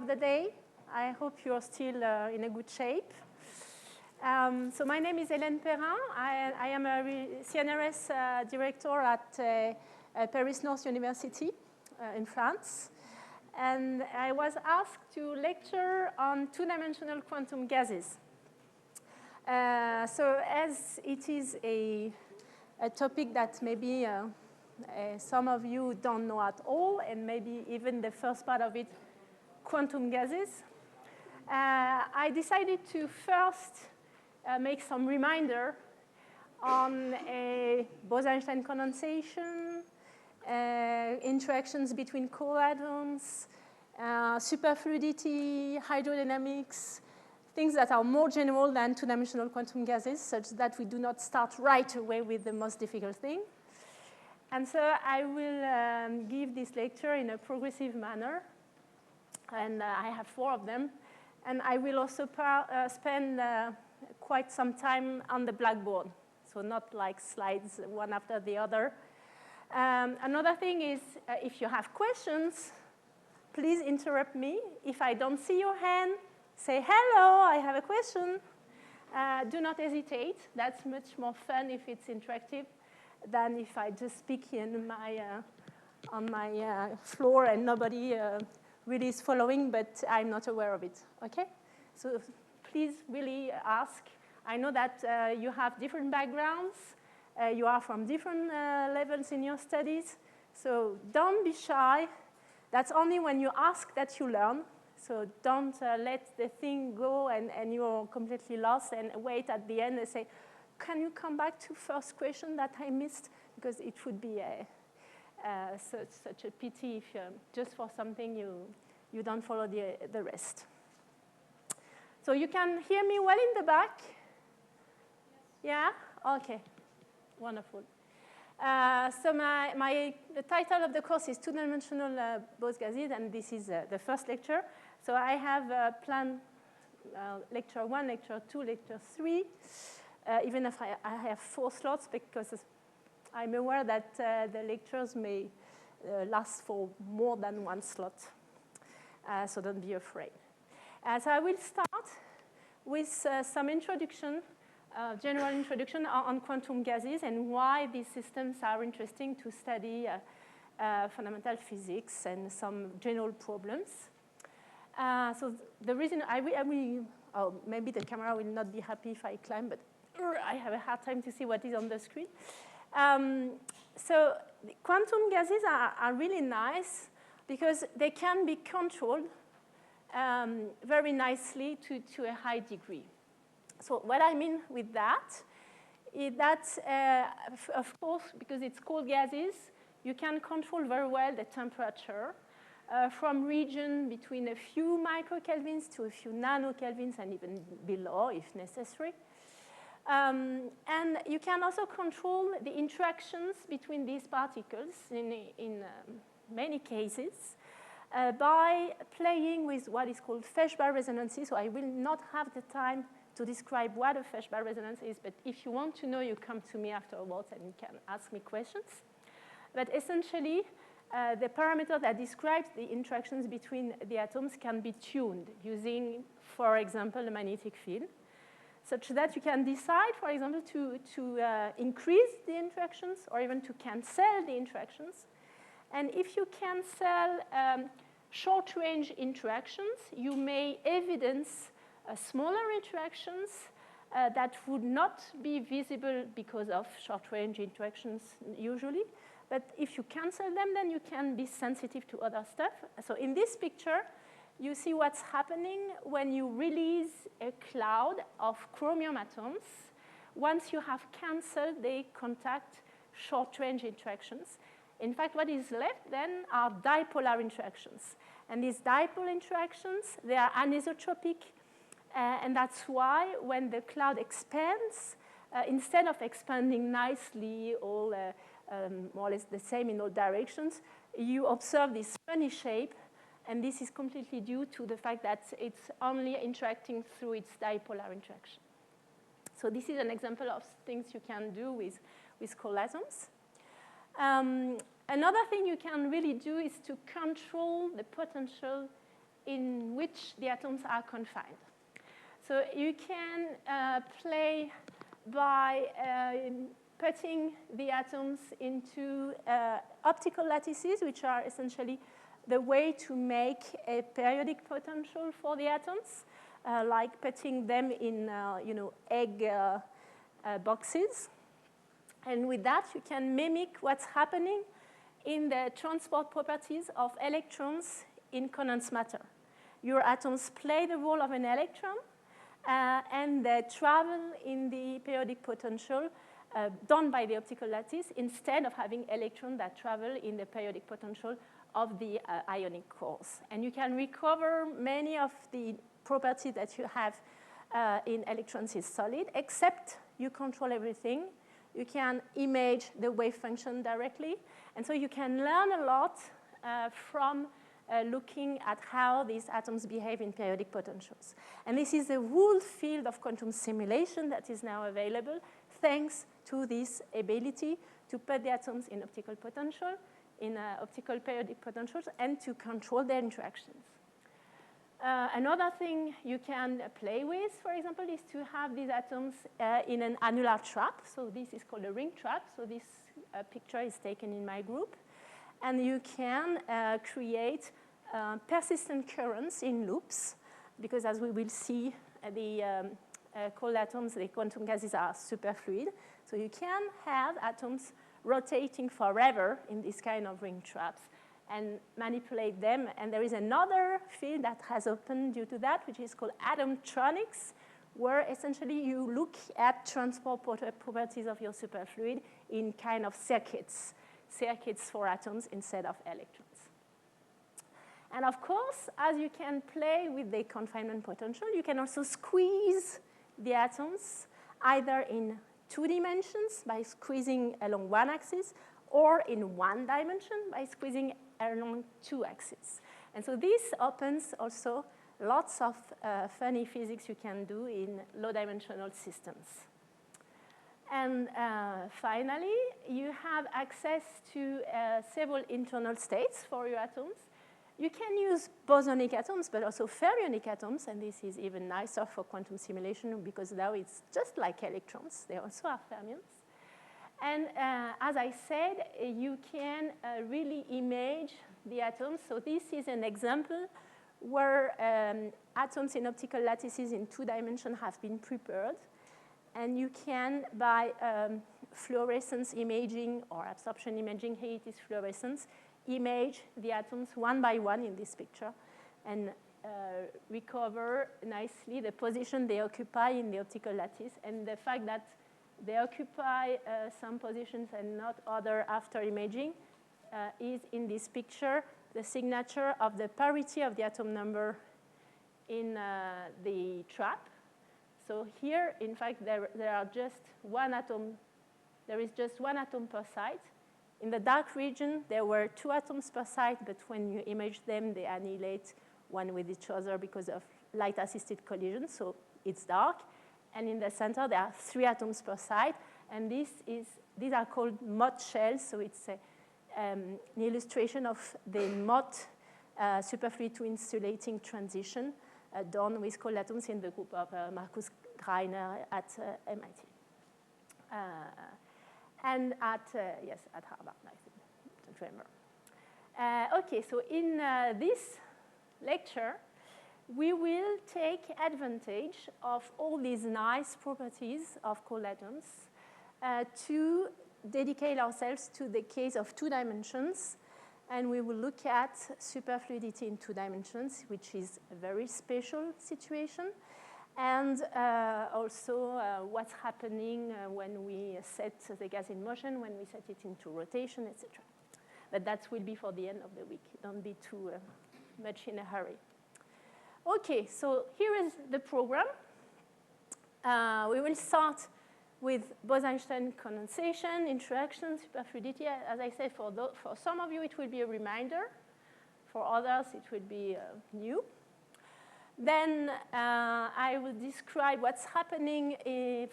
the day. I hope you're still in a good shape. So my name is Hélène Perrin. I am a CNRS director at Paris Nord University in France. And I was asked to lecture on two-dimensional quantum gases. So as it is a topic that maybe some of you don't know at all, and maybe even the first part of it, quantum gases, I decided to first make some reminder on Bose-Einstein condensation, interactions between cold atoms, superfluidity, hydrodynamics, things that are more general than two-dimensional quantum gases, such that we do not start right away with the most difficult thing. And so I will give this lecture in a progressive manner, and I have 4 of them. And I will also spend quite some time on the blackboard, so not like slides one after the other. Another thing is, if you have questions, please interrupt me. If I don't see your hand, say, hello, I have a question. Do not hesitate. That's much more fun if it's interactive than if I just speak on my floor and nobody really is following, but I'm not aware of it, okay? So please really ask. I know that you have different backgrounds. You are from different levels in your studies. So don't be shy. That's only when you ask that you learn. So don't let the thing go and you're completely lost and wait at the end and say, can you come back to first question that I missed? Because it would be such a pity if just for something you don't follow the rest. So you can hear me well in the back? Yes. Yeah? Okay. Wonderful. So the title of the course is Two-Dimensional Bose Gases, and this is the first lecture. So I have planned lecture 1, lecture 2, lecture 3, even if I have 4 slots, because I'm aware that the lectures may last for more than 1 slot. So don't be afraid. So I will start with some introduction, general introduction on quantum gases and why these systems are interesting to study fundamental physics and some general problems. So the reason oh, maybe the camera will not be happy if I climb, but I have a hard time to see what is on the screen. So quantum gases are really nice because they can be controlled very nicely to a high degree. So what I mean with that is that, of course, because it's cold gases, you can control very well the temperature from region between a few microkelvins to a few nanokelvins and even below if necessary. And you can also control the interactions between these particles in many cases by playing with what is called Feshbach resonances. So I will not have the time to describe what a Feshbach resonance is, but if you want to know, you come to me afterwards and you can ask me questions. But essentially, the parameter that describes the interactions between the atoms can be tuned using, for example, a magnetic field, such that you can decide, for example, to increase the interactions or even to cancel the interactions. And if you cancel short-range interactions, you may evidence smaller interactions that would not be visible because of short-range interactions usually. But if you cancel them, then you can be sensitive to other stuff. So in this picture, you see what's happening when you release a cloud of chromium atoms. Once you have canceled, they contact short-range interactions. In fact, what is left then are dipolar interactions. And these dipole interactions, they are anisotropic. And that's why when the cloud expands, instead of expanding nicely all more or less the same in all directions, you observe this funny shape. And this is completely due to the fact that it's only interacting through its dipolar interaction. So this is an example of things you can do with cold atoms. Another thing you can really do is to control the potential in which the atoms are confined. So you can play by putting the atoms into optical lattices, which are essentially the way to make a periodic potential for the atoms, like putting them in egg boxes. And with that, you can mimic what's happening in the transport properties of electrons in condensed matter. Your atoms play the role of an electron, and they travel in the periodic potential done by the optical lattice instead of having electrons that travel in the periodic potential of the ionic cores. And you can recover many of the properties that you have in electrons in solid, except you control everything. You can image the wave function directly. And so you can learn a lot from looking at how these atoms behave in periodic potentials. And this is the whole field of quantum simulation that is now available thanks to this ability to put the atoms in optical potential, in optical periodic potentials, and to control their interactions. Another thing you can play with, for example, is to have these atoms in an annular trap. So this is called a ring trap. So this picture is taken in my group. And you can create persistent currents in loops, because as we will see, the cold atoms, the quantum gases, are superfluid. So you can have atoms rotating forever in this kind of ring traps and manipulate them. And there is another field that has opened due to that, which is called atomtronics, where essentially you look at transport properties of your superfluid in kind of circuits for atoms instead of electrons. And of course, as you can play with the confinement potential, you can also squeeze the atoms either in 2 dimensions by squeezing along one axis, or in 1 dimension by squeezing along 2 axes. And so this opens also lots of funny physics you can do in low-dimensional systems. And finally, you have access to several internal states for your atoms. You can use bosonic atoms, but also fermionic atoms, and this is even nicer for quantum simulation because now it's just like electrons. They also are fermions. And as I said, you can really image the atoms. So this is an example where atoms in optical lattices in 2 dimensions have been prepared. And you can, by fluorescence imaging or absorption imaging, here it is fluorescence, image the atoms one by one in this picture and recover nicely the position they occupy in the optical lattice, and the fact that they occupy some positions and not other after imaging is in this picture the signature of the parity of the atom number in the trap. So here, in fact, there are just one atom. There is just one atom per site. In the dark region, there were 2 atoms per site, but when you image them, they annihilate one with each other because of light-assisted collision, so it's dark. And in the center, there are 3 atoms per site, and these are called Mott shells, so it's an illustration of the Mott superfluid to insulating transition done with cold atoms in the group of Markus Greiner at MIT. And at Harvard, I think, don't remember. Okay, so in this lecture, we will take advantage of all these nice properties of cold atoms to dedicate ourselves to the case of 2 dimensions. And we will look at superfluidity in 2 dimensions, which is a very special situation. And also what's happening when we set the gas in motion, when we set it into rotation, etc. But that will be for the end of the week. Don't be too much in a hurry. Okay, so here is the program. We will start with Bose-Einstein condensation, interaction, superfluidity. As I said, for some of you, it will be a reminder. For others, it will be new. Then I will describe what's happening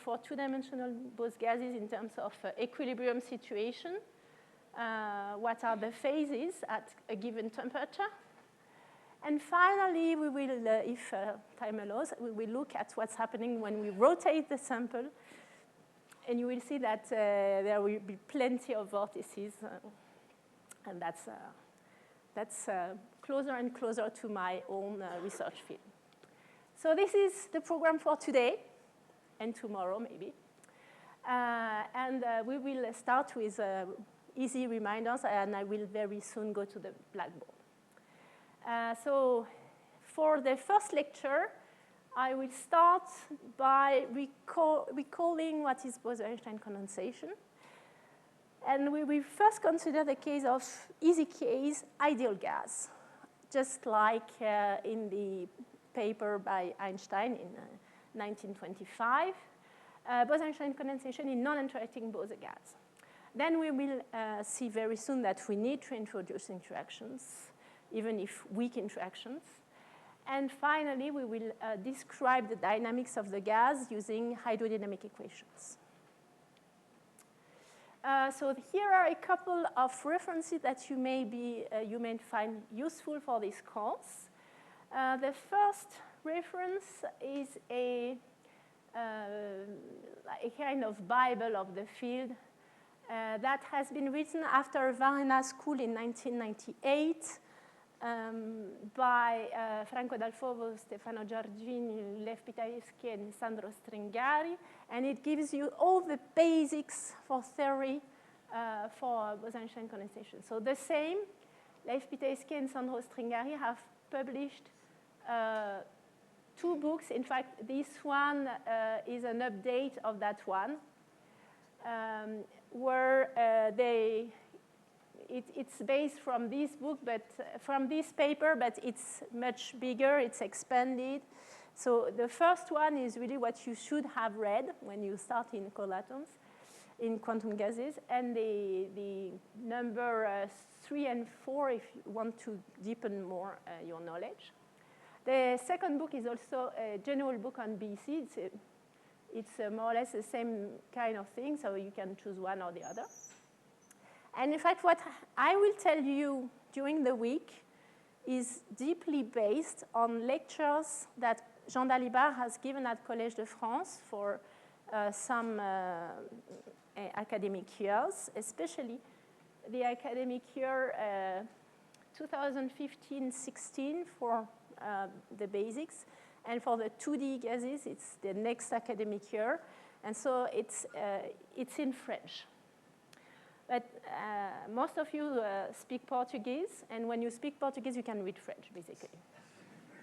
for 2-dimensional Bose gases in terms of equilibrium situation. What are the phases at a given temperature? And finally, we will, if time allows, we will look at what's happening when we rotate the sample. And you will see that there will be plenty of vortices. And that's closer and closer to my own research field. So this is the program for today and tomorrow, maybe. We will start with easy reminders, and I will very soon go to the blackboard. So for the first lecture, I will start by recalling what is Bose-Einstein condensation. And we will first consider the case of easy case ideal gas, just like in the paper by Einstein in 1925, Bose-Einstein condensation in non-interacting Bose gas. Then we will see very soon that we need to introduce interactions, even if weak interactions. And finally, we will describe the dynamics of the gas using hydrodynamic equations. So here are a couple of references that you may find useful for this course. The first reference is a kind of Bible of the field that has been written after Varena School in 1998 by Franco Dalfovo, Stefano Giorgini, Lev Pitaevsky, and Sandro Stringari. And it gives you all the basics for theory for Bose-Einstein condensation. So the same, Lev Pitaevsky and Sandro Stringari have published 2 books. In fact, this one is an update of that one, where it's based from this book, but from this paper, but it's much bigger, it's expanded. So the first one is really what you should have read when you start in cold atoms, in quantum gases, and the number 3 and 4 if you want to deepen more your knowledge. The second book is also a general book on BC. It's more or less the same kind of thing, so you can choose one or the other. And in fact, what I will tell you during the week is deeply based on lectures that Jean Dalibard has given at Collège de France for some academic years, especially the academic year 2015-16 for the basics. And for the 2D gases, it's the next academic year. And so it's in French. But most of you speak Portuguese. And when you speak Portuguese, you can read French, basically.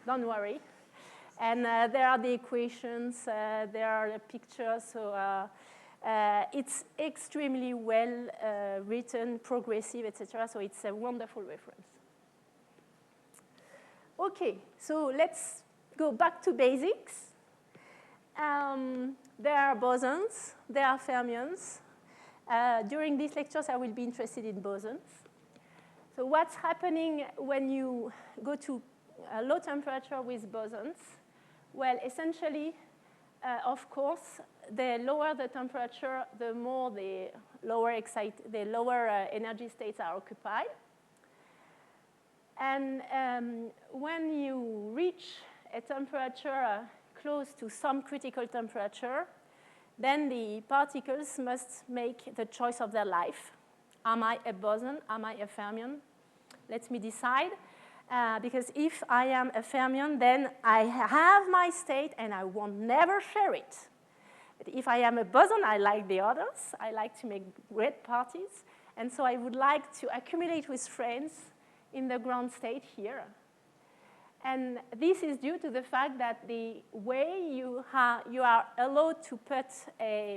Don't worry. And there are the equations. There are the pictures. So it's extremely well written, progressive, etc. So it's a wonderful reference. OK, so let's go back to basics. There are bosons. There are fermions. During these lectures, I will be interested in bosons. So what's happening when you go to a low temperature with bosons? Well, essentially, of course, the lower the temperature, the more the lower energy states are occupied. And when you reach a temperature close to some critical temperature, then the particles must make the choice of their life. Am I a boson? Am I a fermion? Let me decide. Because if I am a fermion, then I have my state and I won't never share it. But if I am a boson, I like the others. I like to make great parties. And so I would like to accumulate with friends in the ground state here. And this is due to the fact that the way you are allowed to put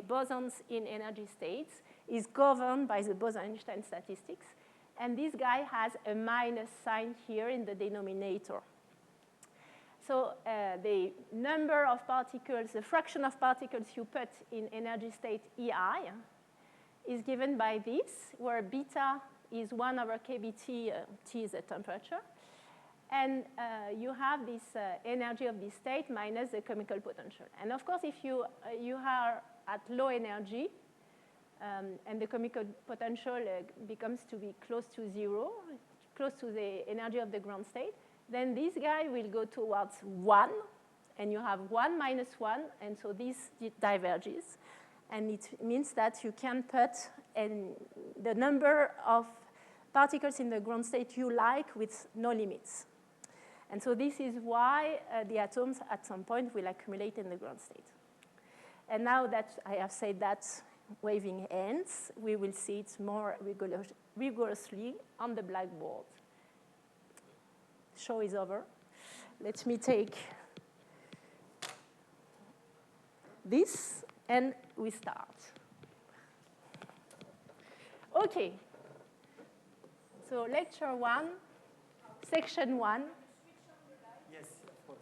bosons in energy states is governed by the Bose-Einstein statistics. And this guy has a minus sign here in the denominator. So the number of particles, the fraction of particles you put in energy state EI is given by this, where beta is 1 over kBT, T is the temperature. And you have this energy of this state minus the chemical potential. And of course, if you are at low energy, and the chemical potential becomes to be close to 0, close to the energy of the ground state, then this guy will go towards 1, and you have 1 minus 1, and so this diverges. And it means that you can put the number of particles in the ground state you like with no limits. And so this is why the atoms at some point will accumulate in the ground state. And now that I have said that waving ends, we will see it more rigorously on the blackboard. Show is over. Let me take this, and we start. OK. So lecture 1, section 1. Yes, of course.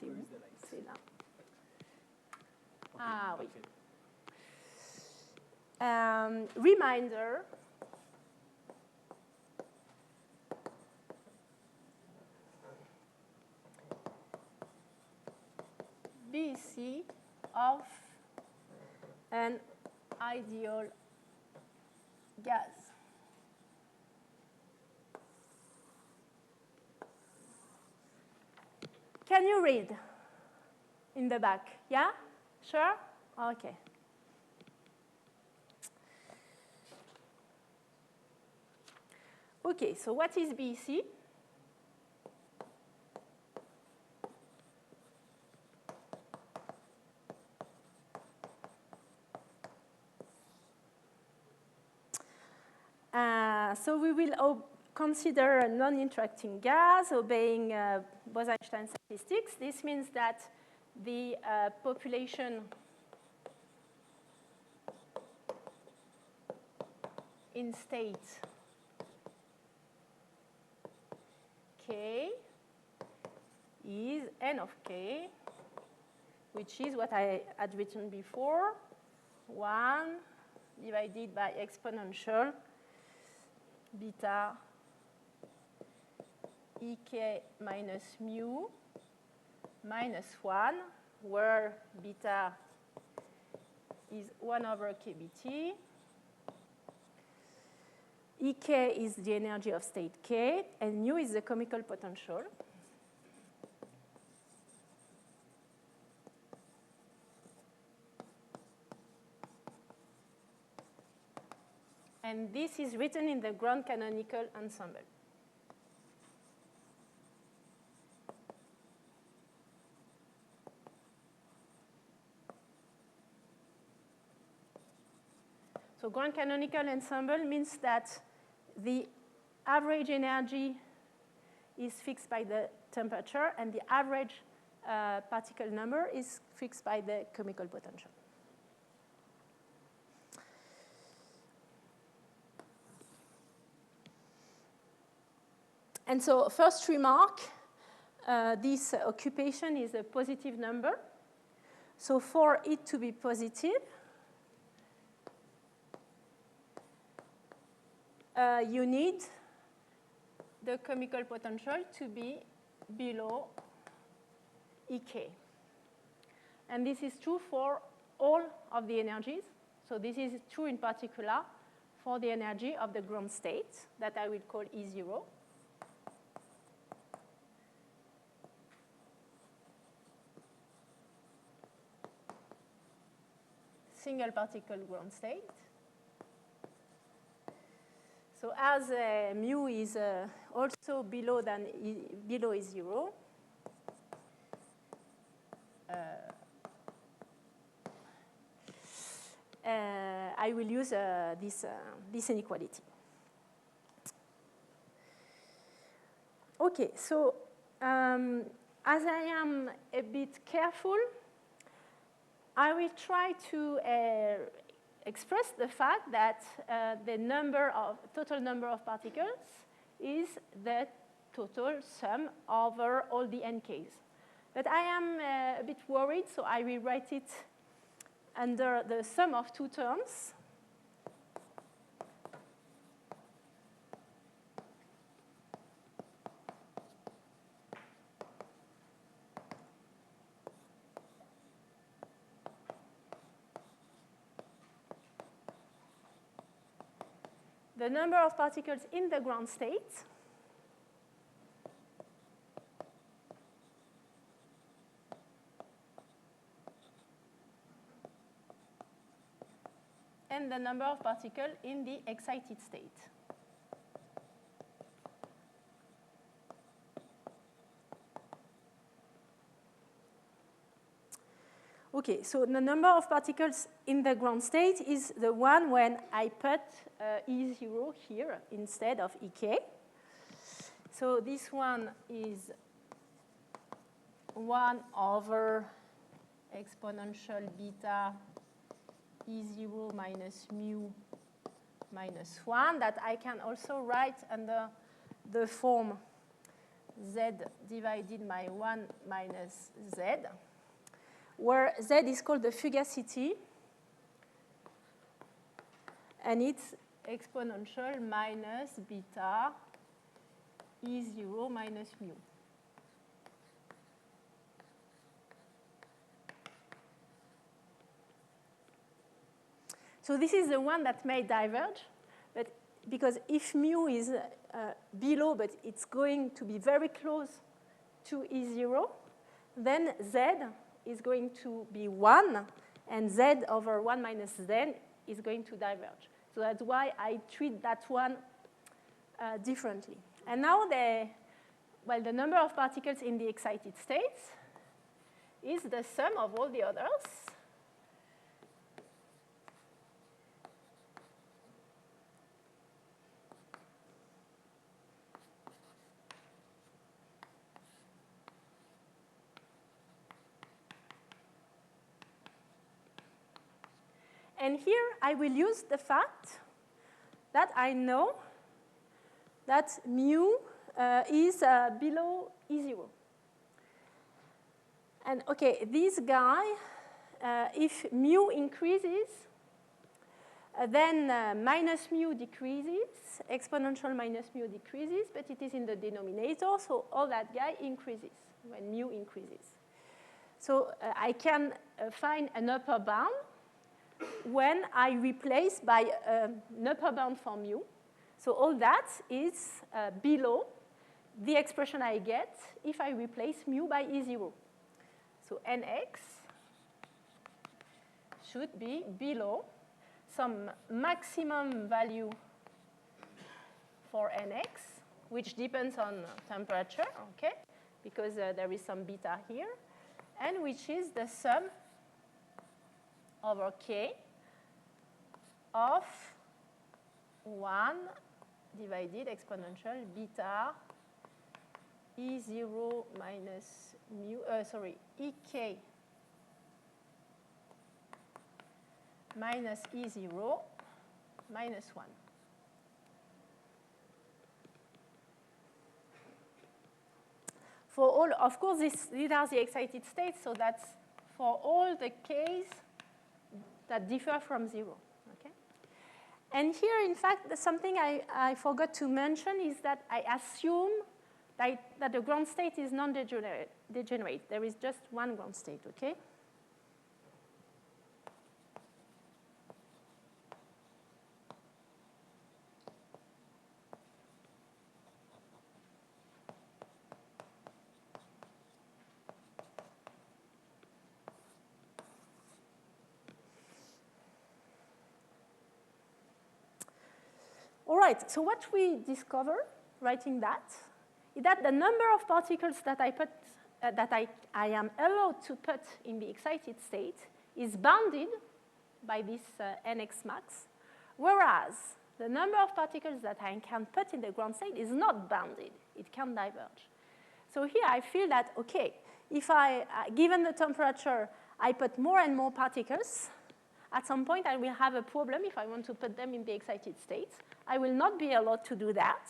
Yes. C'est là. Ah oui. Reminder. BC of an ideal gas. Can you read in the back? Yeah? Sure? OK. OK, so what is BC? So we will consider a non-interacting gas obeying Bose-Einstein statistics. This means that the population in state K is N of K, which is what I had written before, 1 divided by exponential beta ek minus mu minus 1, where beta is 1 over kBt. Ek is the energy of state K, and mu is the chemical potential. And this is written in the ground canonical ensemble. So ground canonical ensemble means that the average energy is fixed by the temperature, and the average particle number is fixed by the chemical potential. And so first remark, this occupation is a positive number. So for it to be positive, you need the chemical potential to be below Ek. And this is true for all of the energies. So this is true in particular for the energy of the ground state that I will call E0. Single particle ground state. So as mu is also below E0, I will use this inequality. OK, so as I am a bit careful, I will try to express the fact that the total number of particles is the total sum over all the nks. But I am a bit worried, so I will write it under the sum of two terms. The number of particles in the ground state and the number of particles in the excited state. Okay, so the number of particles in the ground state is the one when I put E0 here instead of Ek. So this one is 1 over exponential beta E0 minus mu minus 1 that I can also write under the form Z divided by 1 minus Z, where Z is called the fugacity, and it's exponential minus beta E0 minus mu. So this is the one that may diverge, but because if mu is below, but it's going to be very close to E0, then Z is going to be 1, and Z over 1 minus Z is going to diverge. So that's why I treat that one differently. And now the number of particles in the excited state is the sum of all the others. And here I will use the fact that I know that mu is below E0. And okay, this guy, if mu increases, then minus mu decreases, exponential minus mu decreases, but it is in the denominator, so all that guy increases when mu increases. So I can find an upper bound when I replace by an upper bound for mu. So all that is below the expression I get if I replace mu by E0. So Nx should be below some maximum value for Nx, which depends on temperature, okay, because there is some beta here, and which is the sum over K of 1 divided exponential beta E0 minus mu, Ek minus E0 minus 1. For all, of course, these are the excited states, so that's for all the Ks that differ from 0. Okay? And here, in fact, something I forgot to mention is that I assume that the ground state is non-degenerate. There is just one ground state, okay? All right, so what we discover writing that is that the number of particles that I am allowed to put in the excited state is bounded by this Nx max, whereas the number of particles that I can put in the ground state is not bounded. It can diverge. So here I feel that, okay, if given the temperature, I put more and more particles, at some point I will have a problem if I want to put them in the excited state. I will not be allowed to do that.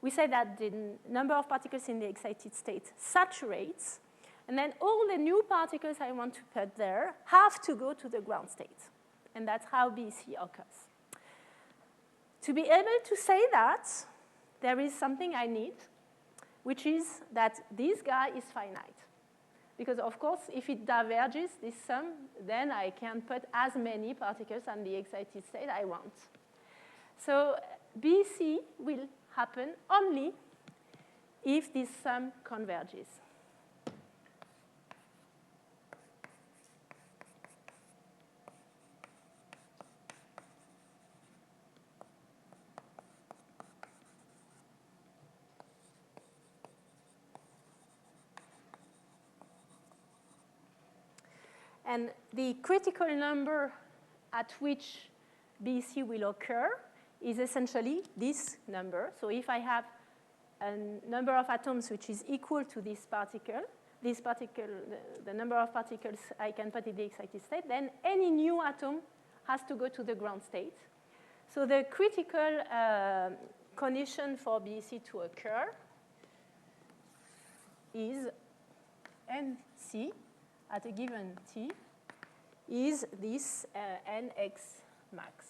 We say that the number of particles in the excited state saturates, and then all the new particles I want to put there have to go to the ground state. And that's how BC occurs. To be able to say that, there is something I need, which is that this guy is finite. Because, of course, if it diverges, this sum, then I can put as many particles in the excited state I want. So BC will happen only if this sum converges. And the critical number at which BC will occur is essentially this number. So if I have a number of atoms which is equal to this particle, the number of particles I can put in the excited state, then any new atom has to go to the ground state. So the critical condition for BC to occur is NC at a given T is this NX max.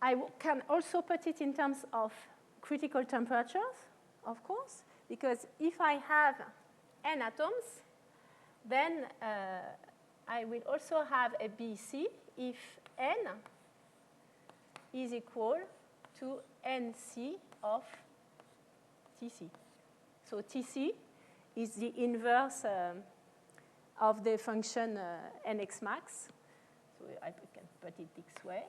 I can also put it in terms of critical temperatures, of course, because if I have n atoms, then I will also have a BC if n is equal to NC of TC. So TC is the inverse of the function NX max. So I can put it this way.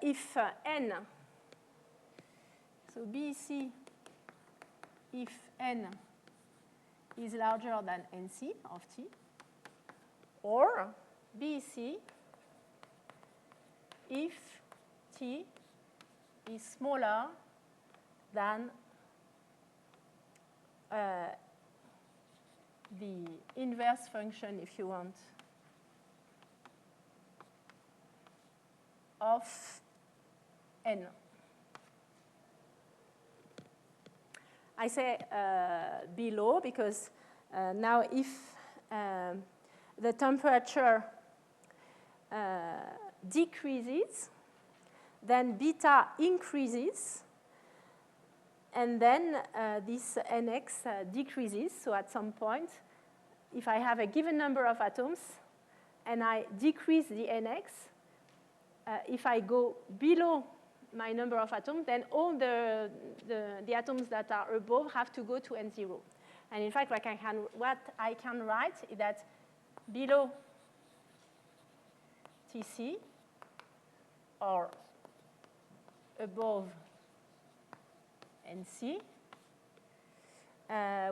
If n, so BC if n is larger than NC of T, or BC if T is smaller than the inverse function, if you want, of n. I say below because now if the temperature decreases, then beta increases, and then this NX decreases. So at some point, if I have a given number of atoms and I decrease the NX, if I go below my number of atoms, then all the atoms that are above have to go to N0. And in fact, what I can write is that below TC or above NC,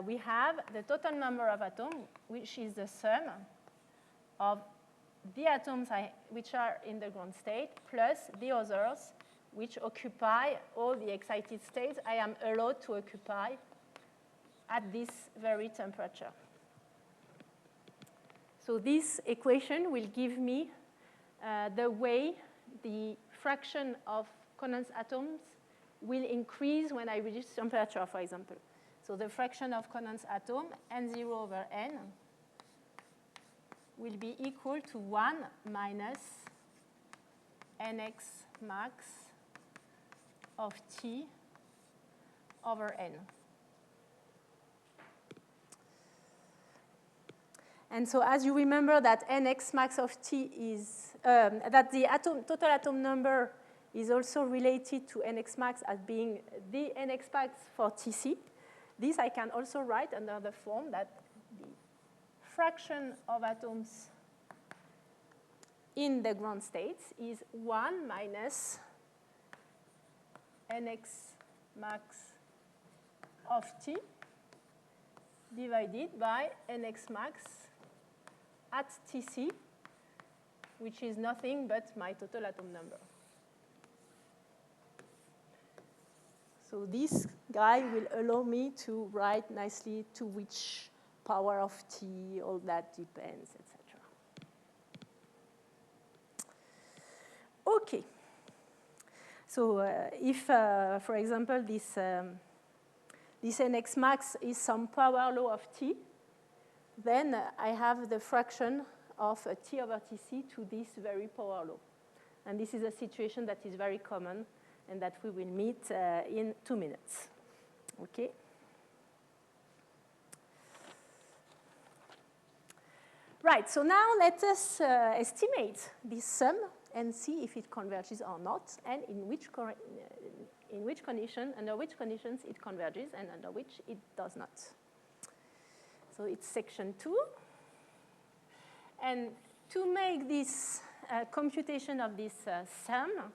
we have the total number of atoms, which is the sum of the atoms which are in the ground state plus the others which occupy all the excited states I am allowed to occupy at this very temperature. So this equation will give me the way the fraction of condensed atoms will increase when I reduce temperature, for example. So the fraction of condensed atom, N0 over N, will be equal to 1 minus NX max of T over N. And so as you remember that NX max of T is, that the total atom number is also related to NX max as being the NX max for TC. This I can also write under the form that the fraction of atoms in the ground states is 1 minus NX max of T divided by NX max at TC, which is nothing but my total atom number. So this guy will allow me to write nicely to which power of T, all that depends, etc. Okay. So if, for example, this NX max is some power law of T, then I have the fraction of T over TC to this very power law. And this is a situation that is very common and that we will meet in 2 minutes. Okay? Right, so now let us estimate this sum and see if it converges or not, and in which condition, under which conditions it converges, and under which it does not. So it's section 2. And to make this computation of this sum,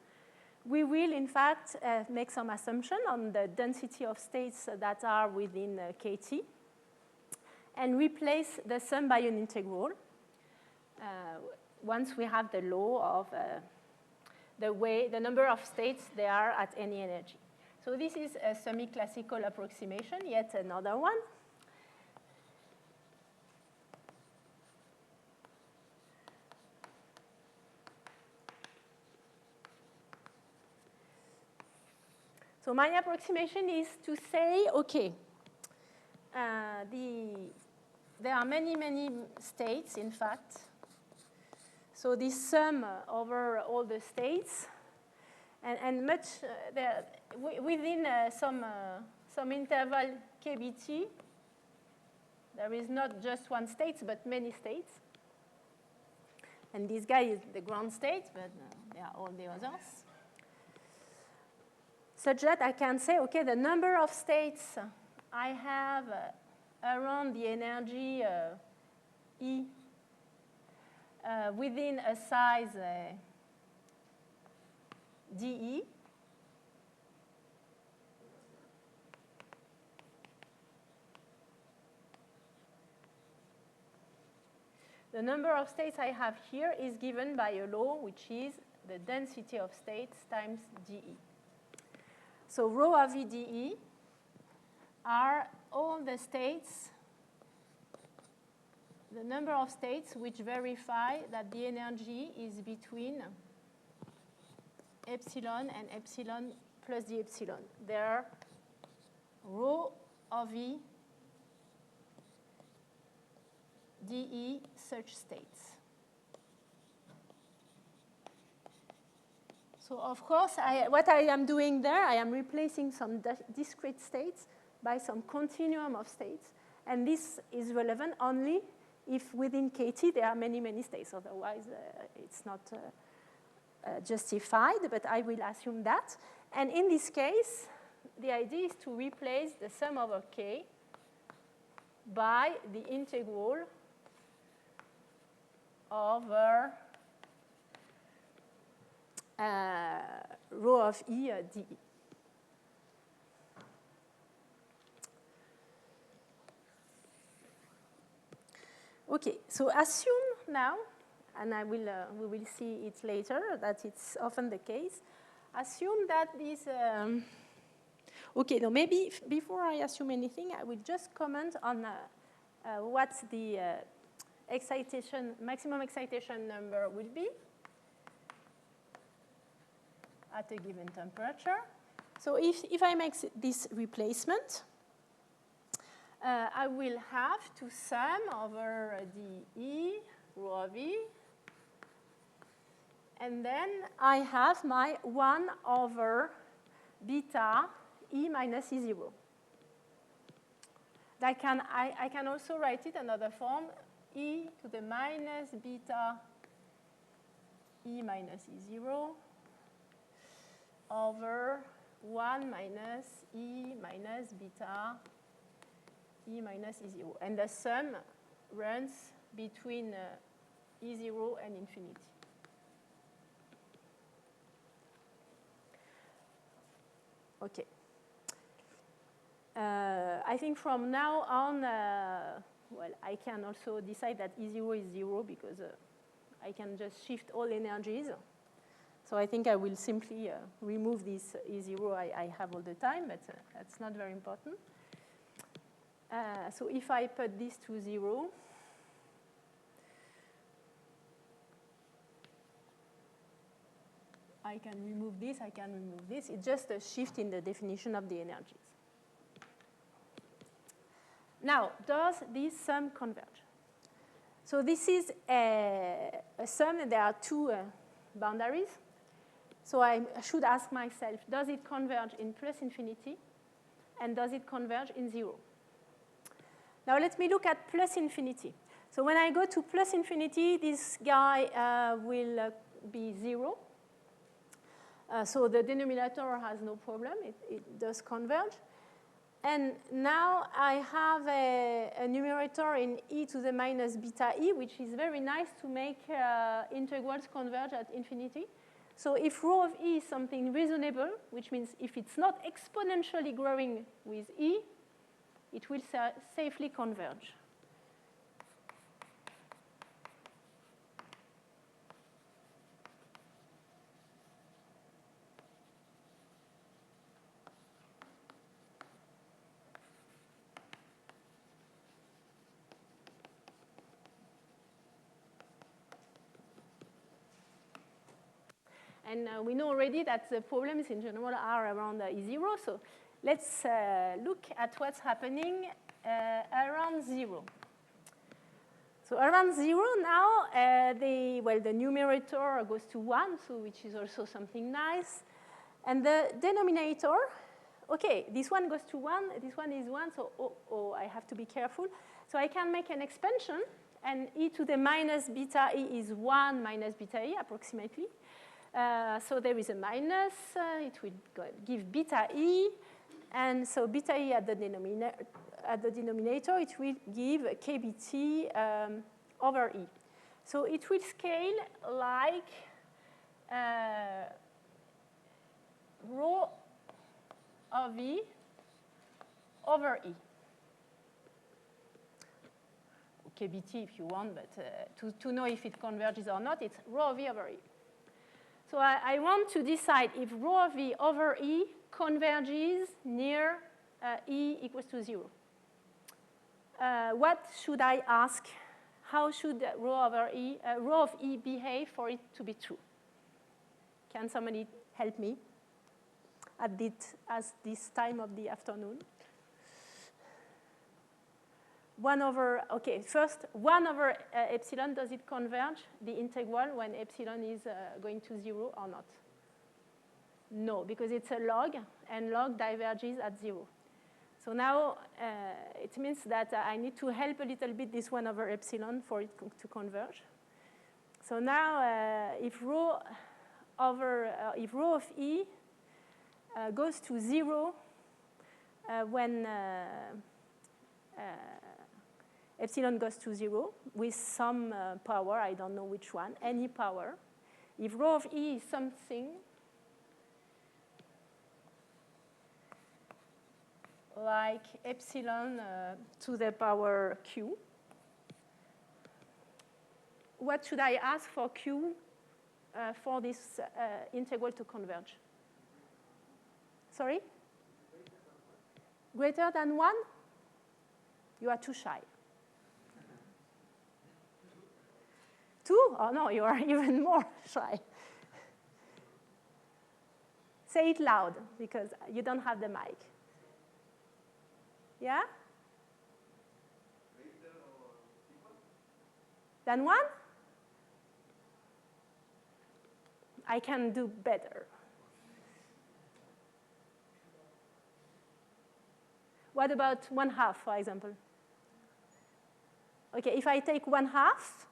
we will, in fact, make some assumption on the density of states that are within KT and replace the sum by an integral once we have the law of the number of states there are at any energy. So this is a semi-classical approximation, yet another one. So my approximation is to say, okay, there are many, many states, in fact. So this sum over all the states, and much within some interval KBT, there is not just one state, but many states. And this guy is the ground state, but there are all the others. Such that I can say, okay, the number of states I have around the energy E within a size dE the number of states I have here is given by a law, which is the density of states times dE. So rho of E dE are all the states, the number of states which verify that the energy is between epsilon and epsilon plus the epsilon. There are rho of E dE such states. So of course, what I am doing there, I am replacing some discrete states by some continuum of states. And this is relevant only if within KT there are many, many states. Otherwise, it's not justified, but I will assume that. And in this case, the idea is to replace the sum over K by the integral over rho of E dE. Okay, so assume now, and we will see it later, that it's often the case. Assume that this, okay, no, maybe before I assume anything, I will just comment on what the maximum excitation number will be at a given temperature. So if I make this replacement, I will have to sum over dE, rho of E, and then I have my 1 over beta E minus E0. I can also write it another form, E to the minus beta E minus E0 over 1 minus E minus beta E minus E0. And the sum runs between E0 and infinity. Okay. I think from now on, well, I can also decide that E0 is 0 because I can just shift all energies. So I think I will simply remove this E0 I have all the time, but that's not very important. So if I put this to 0, I can remove this, I can remove this. It's just a shift in the definition of the energies. Now, does this sum converge? So this is a sum, and there are two boundaries. So I should ask myself, does it converge in plus infinity? And does it converge in 0? Now let me look at plus infinity. So when I go to plus infinity, this guy will be 0. So the denominator has no problem. It does converge. And now I have a numerator in e to the minus beta e, which is very nice to make integrals converge at infinity. So if rho of E is something reasonable, which means if it's not exponentially growing with E, it will safely converge. And we know already that the problems in general are around E0. So let's look at what's happening around 0. So around 0 now, the numerator goes to 1, so which is also something nice. And the denominator, OK, this one goes to 1, this one is 1, so I have to be careful. So I can make an expansion, and e to the minus beta e is 1 minus beta e, approximately. So there is a minus, it will give beta e, and so beta e at the denominator, it will give kbt over e. So it will scale like rho of e over e. Kbt if you want, but to know if it converges or not, it's rho of e over e. So I want to decide if rho of e over e converges near e equals to 0. What should I ask? How should rho of e behave for it to be true? Can somebody help me at this time of the afternoon? 1 over, OK, first, 1 over epsilon, does it converge, the integral, when epsilon is going to 0 or not? No, because it's a log, and log diverges at 0. So now it means that I need to help a little bit this 1 over epsilon for it to converge. So now if rho of e goes to 0 when epsilon goes to 0 with some power, I don't know which one, any power. If rho of e is something like epsilon to the power q, what should I ask for q for this integral to converge? Sorry? Greater than 1? You are too shy. 2? Oh, no, you are even more shy. Say it loud, because you don't have the mic. Yeah? Than 1? I can do better. What about 1/2, for example? OK, if I take 1/2,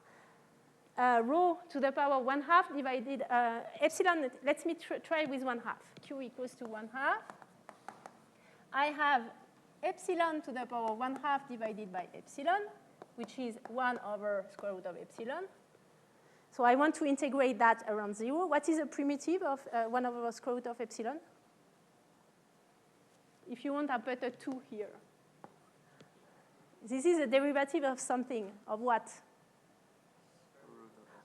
rho to the power 1/2 divided epsilon, let me try with 1/2. Q equals to 1/2. I have epsilon to the power 1/2 divided by epsilon, which is 1 over square root of epsilon. So I want to integrate that around 0. What is a primitive of 1 over square root of epsilon? If you want, I put a 2 here. This is a derivative of something. Of what?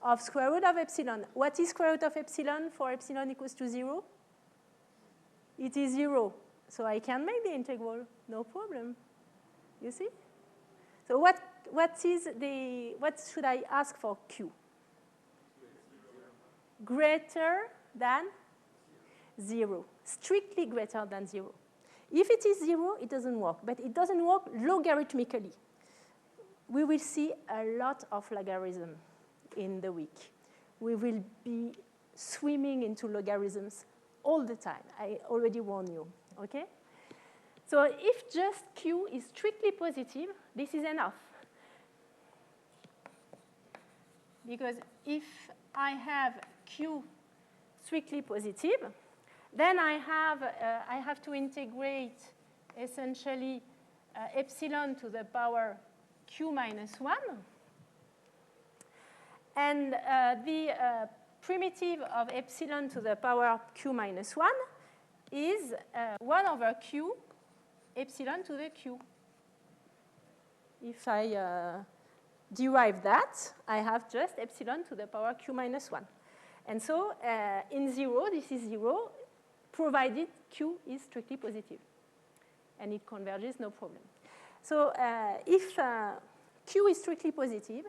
Of square root of epsilon. What is square root of epsilon for epsilon equals to 0? It is 0. So I can make the integral, no problem. You see? So what should I ask for q? Greater than 0. Strictly greater than 0. If it is 0, it doesn't work. But it doesn't work logarithmically. We will see a lot of logarithm in the week. We will be swimming into logarithms all the time. I already warn you. OK? So if just q is strictly positive, this is enough. Because if I have q strictly positive, then I have to integrate essentially epsilon to the power q minus 1. And the primitive of epsilon to the power q minus 1 is 1 over q epsilon to the q. If I derive that, I have just epsilon to the power q minus 1. And so in 0, this is 0, provided q is strictly positive. And it converges, no problem. So if q is strictly positive,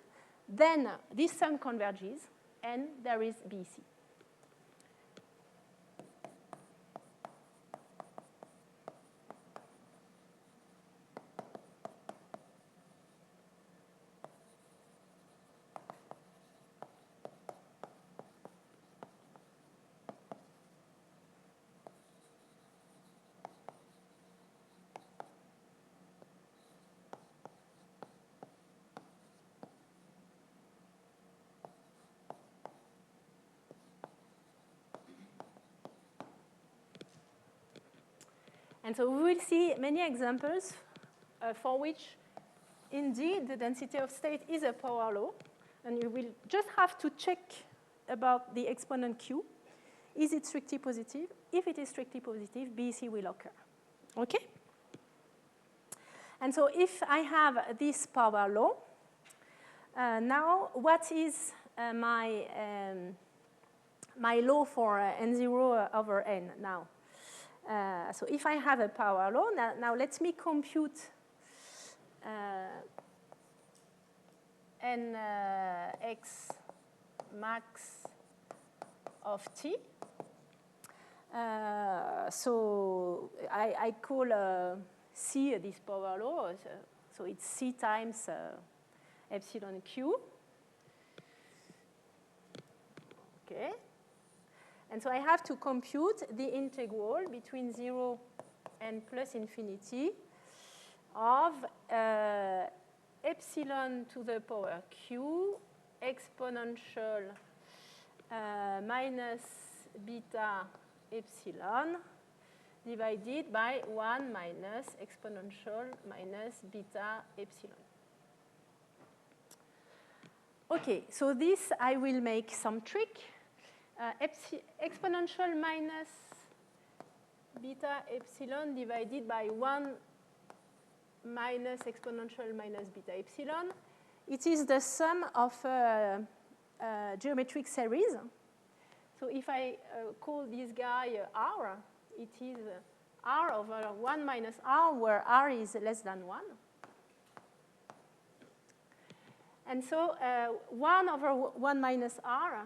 then this sum converges, and there is BC. And so we will see many examples for which, indeed, the density of state is a power law. And you will just have to check about the exponent q. Is it strictly positive? If it is strictly positive, BC will occur. OK? And so if I have this power law, now what is my law for n0 over n now? So if I have a power law, now let me compute n x max of t. So I call C this power law. So it's C times epsilon q. OK. And so I have to compute the integral between 0 and plus infinity of epsilon to the power q exponential minus beta epsilon divided by 1 minus exponential minus beta epsilon. OK, so this I will make some trick. Exponential minus beta epsilon divided by 1 minus exponential minus beta epsilon. It is the sum of geometric series. So if I call this guy R, it is R over 1 minus R, where R is less than 1. And so 1 over 1 minus R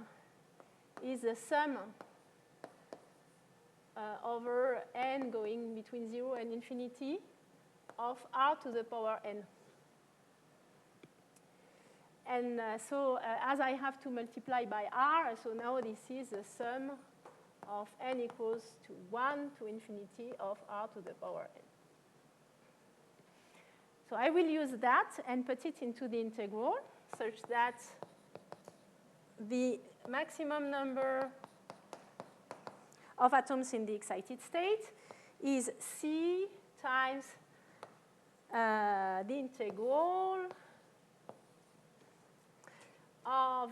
is the sum over n going between 0 and infinity of R to the power n. And so as I have to multiply by R, so now this is the sum of n equals to 1 to infinity of R to the power n. So I will use that and put it into the integral such that the maximum number of atoms in the excited state is C times the integral of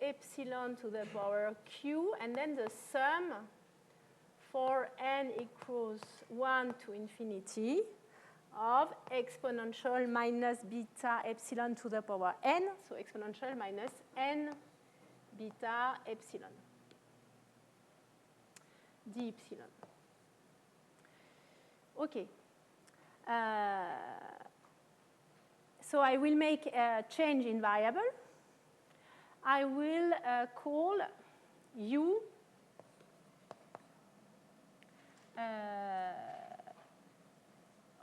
epsilon to the power q, and then the sum for n equals 1 to infinity of exponential minus beta epsilon to the power n, so exponential minus n beta epsilon, d epsilon. OK. So I will make a change in variable. I will call u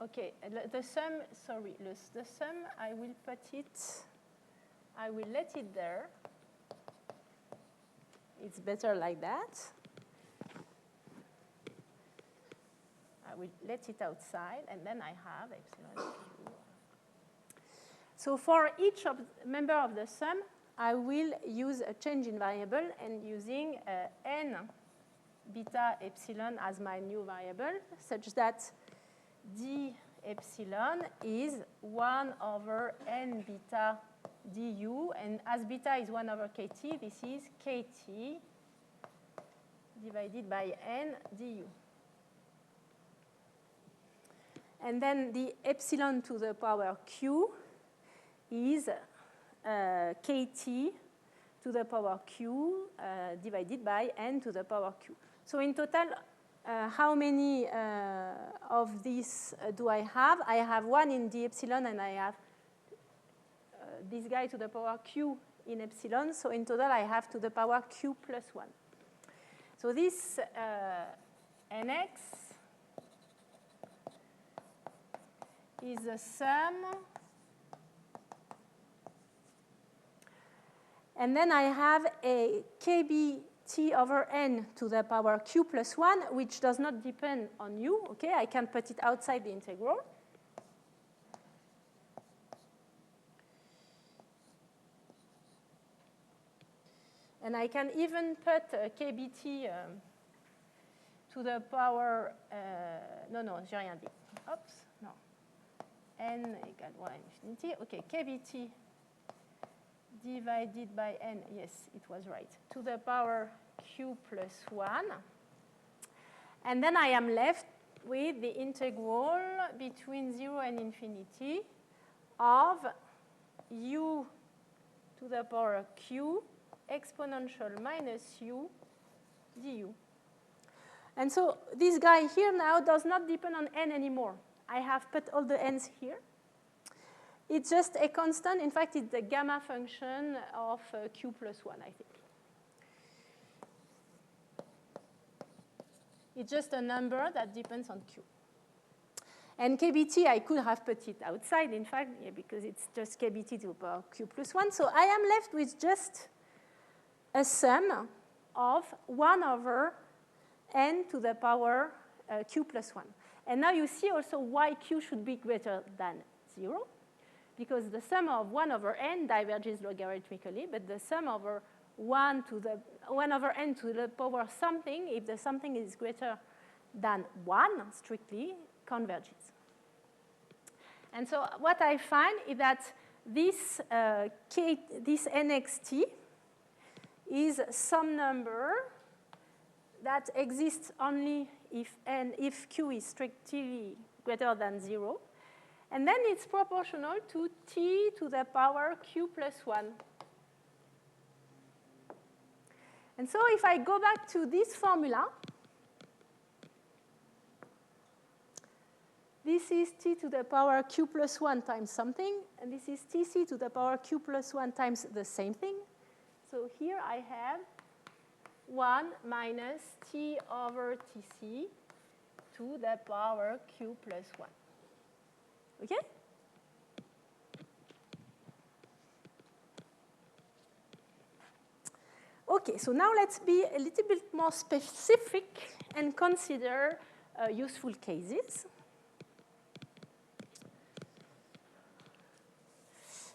OK, the sum, sorry, the sum, I will put it, I will let it there. It's better like that. I will let it outside, and then I have epsilon q. So for each of member of the sum, I will use a change in variable and using n beta epsilon as my new variable, such that d epsilon is 1 over n beta du, and as beta is 1 over kt, this is kt divided by n du. And then the epsilon to the power q is kt to the power q divided by n to the power q. So in total, how many of these do I have? I have 1 in the epsilon, and I have this guy to the power q in epsilon. So in total, I have to the power q plus 1. So this nx is the sum. And then I have a kbt over n to the power q plus 1, which does not depend on u. Okay, I can put it outside the integral. And I can even put kbt to the power, no, j'ai rien dit. Oops, no. N equal 1 infinity. Okay, kbt divided by n, yes, it was right, to the power q plus 1. And then I am left with the integral between 0 and infinity of u to the power q exponential minus u du. And so this guy here now does not depend on n anymore. I have put all the n's here. It's just a constant. In fact, it's the gamma function of q plus 1, I think. It's just a number that depends on q. And kbt, I could have put it outside, in fact, yeah, because it's just kbt to the power q plus 1. So I am left with just a sum of 1 over n to the power q plus 1. And now you see also why q should be greater than 0, because the sum of 1 over n diverges logarithmically, but the sum over 1 over n to the power something, if the something is greater than 1, strictly converges. And so what I find is that this nxt is some number that exists only if q is strictly greater than 0. And then it's proportional to t to the power q plus 1. And so if I go back to this formula, this is t to the power q plus 1 times something, and this is tc to the power q plus 1 times the same thing. So here I have 1 minus t over tc to the power q plus 1. Okay? Okay, so now let's be a little bit more specific and consider useful cases,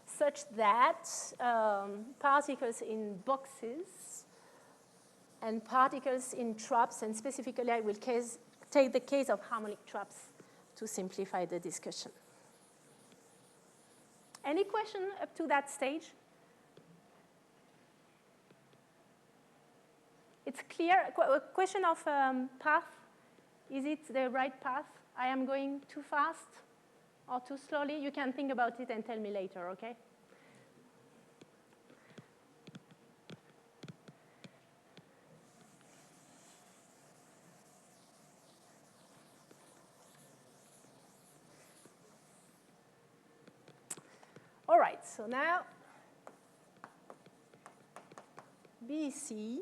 such that particles in boxes and particles in traps, and specifically I will take the case of harmonic traps to simplify the discussion. Any question up to that stage? It's clear. A question of path. Is it the right path? I am going too fast or too slowly? You can think about it and tell me later, okay? All right, so now BC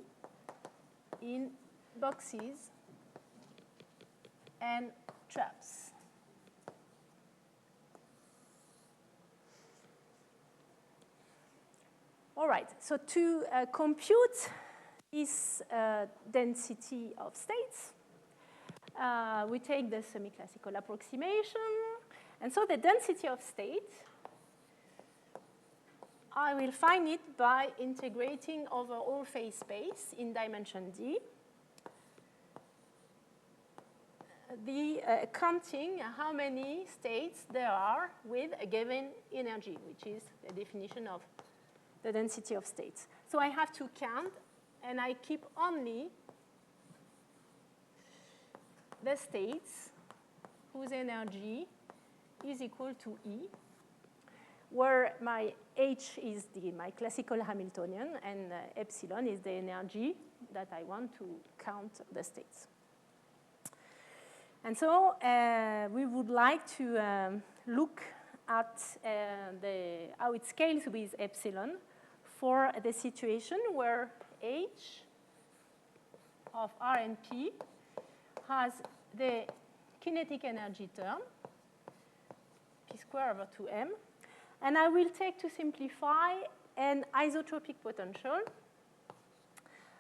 in boxes and traps. All right, so to compute this density of states, we take the semi-classical approximation. And so the density of state, I will find it by integrating over all phase space in dimension d. counting how many states there are with a given energy, which is the definition of the density of states. So I have to count, and I keep only the states whose energy is equal to E, where my H is my classical Hamiltonian, and epsilon is the energy that I want to count the states. And so we would like to look at how it scales with epsilon for the situation where H of R and P has the kinetic energy term, P squared over 2m. And I will take, to simplify, an isotropic potential.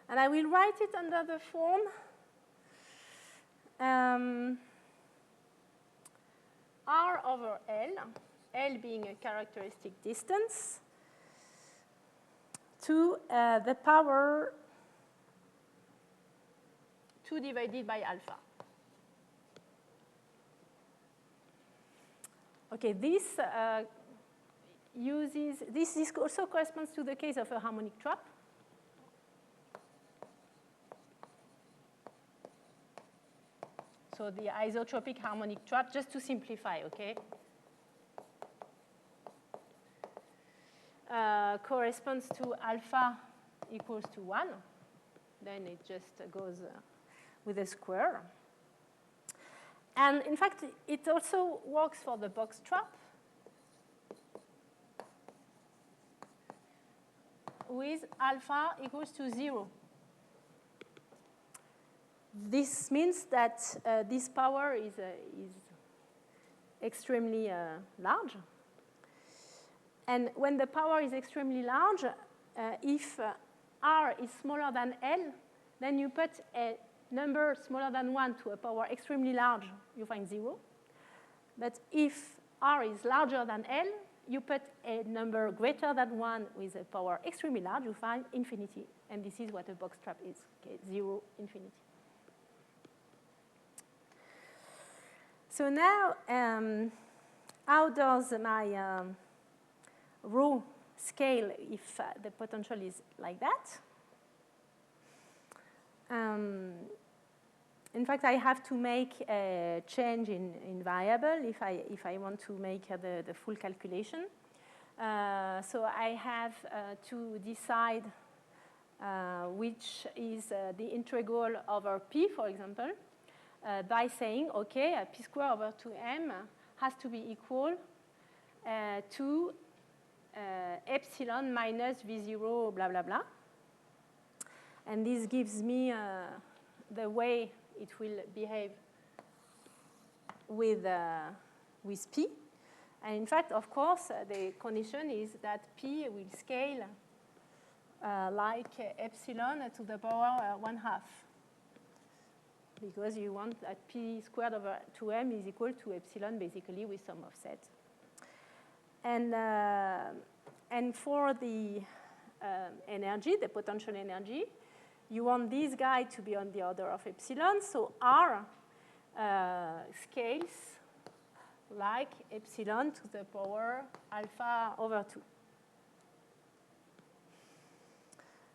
And I will write it under the form R over L, L being a characteristic distance, to the power 2 divided by alpha. Okay, this this also corresponds to the case of a harmonic trap. So the isotropic harmonic trap, just to simplify, okay, corresponds to alpha equals to 1. Then it just goes with a square. And in fact, it also works for the box trap with alpha equals to 0. This means that this power is extremely large. And when the power is extremely large, if R is smaller than L, then you put a number smaller than 1 to a power extremely large, you find 0. But if R is larger than L, you put a number greater than 1 with a power extremely large, you find infinity. And this is what a box trap is, okay, 0, infinity. So now, how does my rho scale if the potential is like that? In fact, I have to make a change in variable if I want to make the full calculation. So I have to decide which is the integral over p, for example, by saying, OK, p squared over 2m has to be equal to epsilon minus v0, blah, blah, blah. And this gives me the way it will behave with p. And in fact, of course, the condition is that p will scale like epsilon to the power 1/2. Because you want that p squared over 2m is equal to epsilon, basically, with some offset. And for the energy, the potential energy, you want this guy to be on the order of epsilon. So R scales like epsilon to the power alpha over 2.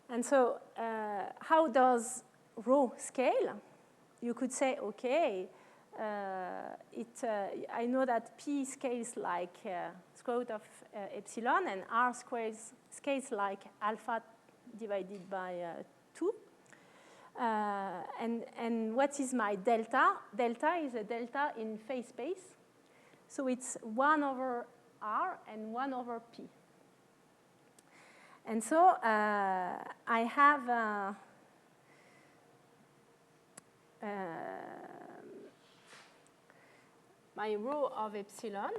And so how does rho scale? You could say, OK, I know that p scales like square root of epsilon, and R scales like alpha divided by 2. And what is my delta? Delta is a delta in phase space. So it's 1 over R and 1 over P. And so I have my rho of epsilon.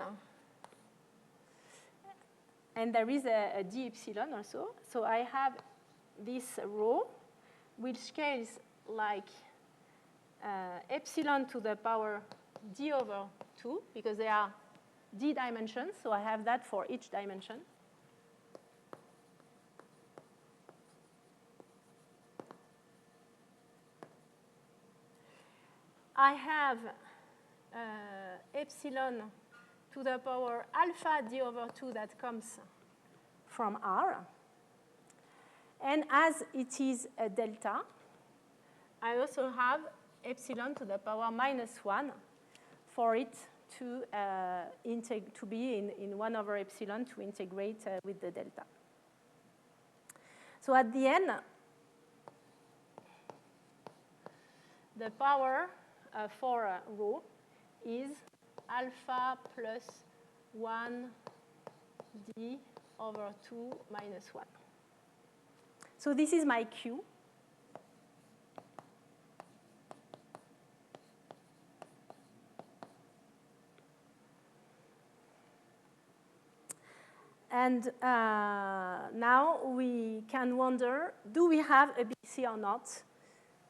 And there is a d epsilon also. So I have this rho, which scales like epsilon to the power d over 2, because they are d dimensions. So I have that for each dimension. I have epsilon to the power alpha d over 2 that comes from R. And as it is a delta, I also have epsilon to the power -1 for it to be in 1 over epsilon to integrate with the delta. So at the end, the power for rho is alpha plus 1 d over 2 minus 1. So this is my Q. And now we can wonder, do we have a BC or not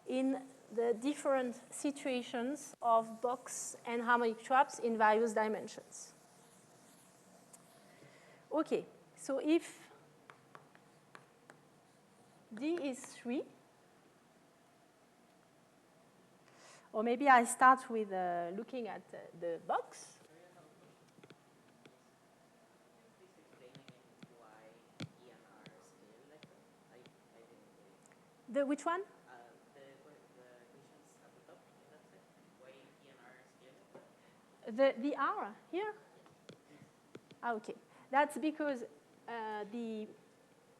in the different situations of box and harmonic traps in various dimensions? Okay, so if D is 3, or maybe I start with looking at the box. The which one? The equations at the top, that's it. Why P and R scale? The R here? Ah, okay. That's because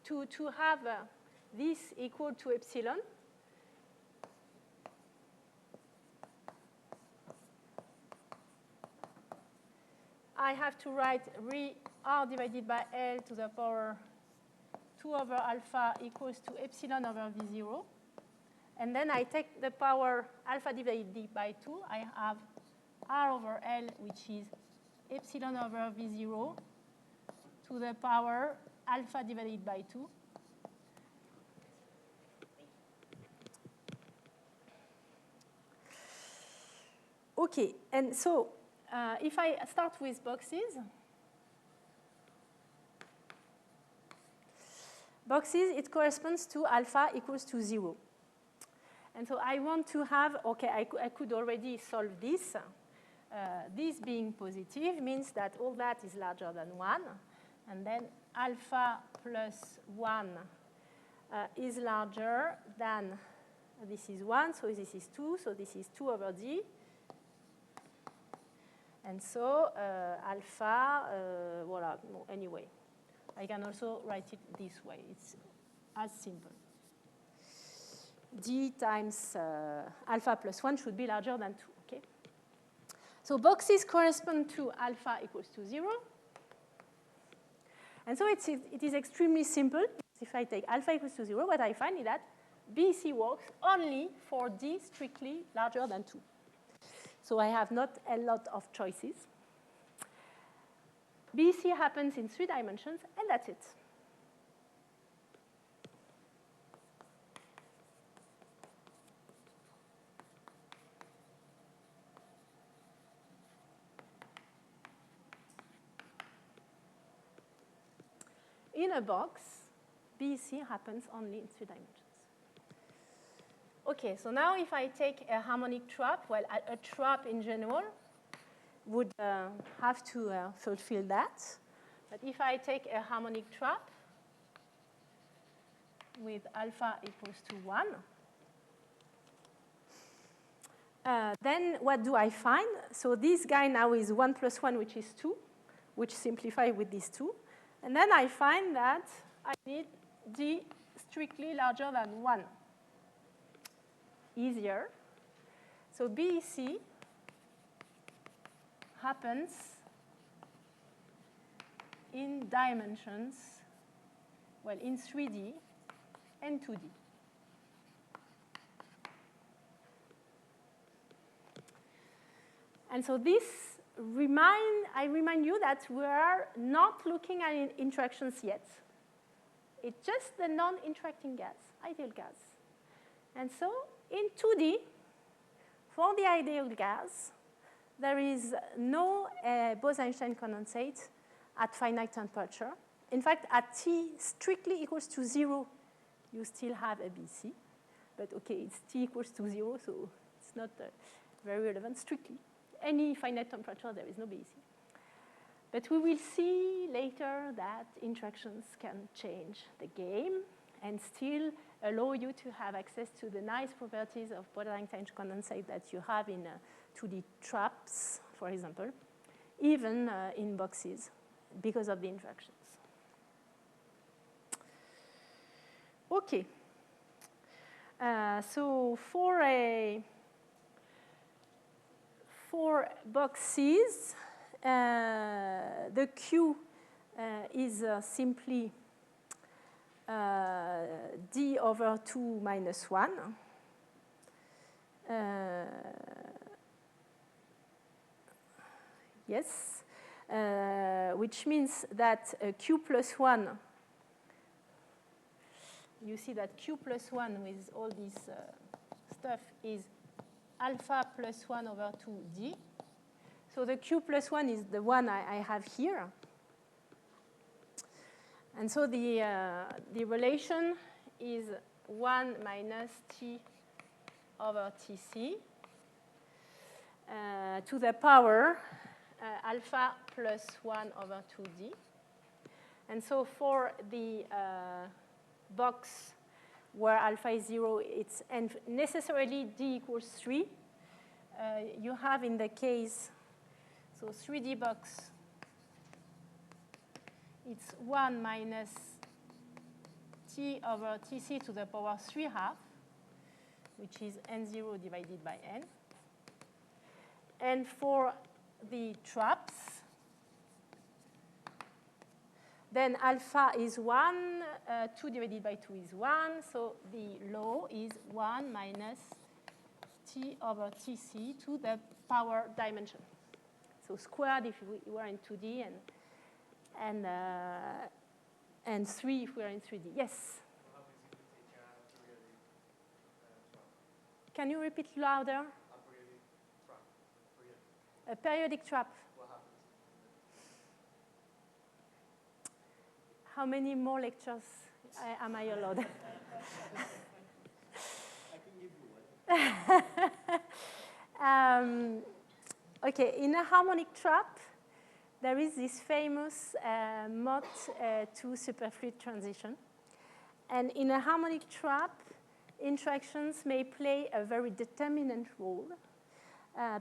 to have this equal to epsilon, I have to write R divided by L to the power 2 over alpha equals to epsilon over V0. And then I take the power alpha divided by 2. I have R over L, which is epsilon over V0 to the power alpha divided by 2. Okay, and so if I start with boxes, it corresponds to alpha equals to 0. And so I want to have, okay, I could already solve this. This being positive means that all that is larger than 1. And then alpha plus 1 is larger than, this is 1, so this is 2, so this is 2 over d. And so alpha, voila, no, anyway. I can also write it this way. It's as simple. D times alpha plus 1 should be larger than 2, okay? So boxes correspond to alpha equals to 0. And so it is extremely simple. If I take alpha equals to 0, what I find is that BC works only for D strictly larger than 2. So I have not a lot of choices. BC happens in 3 dimensions, and that's it. In a box, BC happens only in 3 dimensions. Okay, so now if I take a harmonic trap, well, a trap in general would have to fulfill that. But if I take a harmonic trap with alpha equals to 1, then what do I find? So this guy now is 1 plus 1, which is 2, which simplify with these 2. And then I find that I need D strictly larger than 1. Easier. So BEC happens in dimensions, well, in 3D and 2D. And so this I remind you that we are not looking at interactions yet. It's just the non-interacting gas, ideal gas. And so in 2D, for the ideal gas, there is no Bose-Einstein condensate at finite temperature. In fact, at T strictly equals to 0, you still have a BC. But OK, it's T equals to 0, so it's not very relevant strictly. Any finite temperature, there is no BEC. But we will see later that interactions can change the game and still allow you to have access to the nice properties of borderline time condensate that you have in 2D traps, for example, even in boxes because of the interactions. Okay. So for boxes, the Q is simply d over 2 minus 1. Yes, which means that Q plus 1, you see that Q plus 1 with all this stuff is alpha plus 1 over 2d. So the Q plus 1 is the one I have here. And so the relation is 1 minus t over tc to the power alpha plus 1 over 2d. And so for the box where alpha is 0, it's necessarily d equals 3. You have in the case, so 3D box, it's 1 minus t over tc to the power 3 half, which is n0 divided by n. And for the traps, then alpha is 1, 2 divided by 2 is 1, so the law is 1 minus t over tc to the power dimension. So squared if we were in 2D, and 3 if we are in 3D. Yes? Can you repeat louder? A periodic trap. How many more lectures am I allowed? I can give you one. Okay, in a harmonic trap, there is this famous Mott to superfluid transition. And in a harmonic trap, interactions may play a very determinant role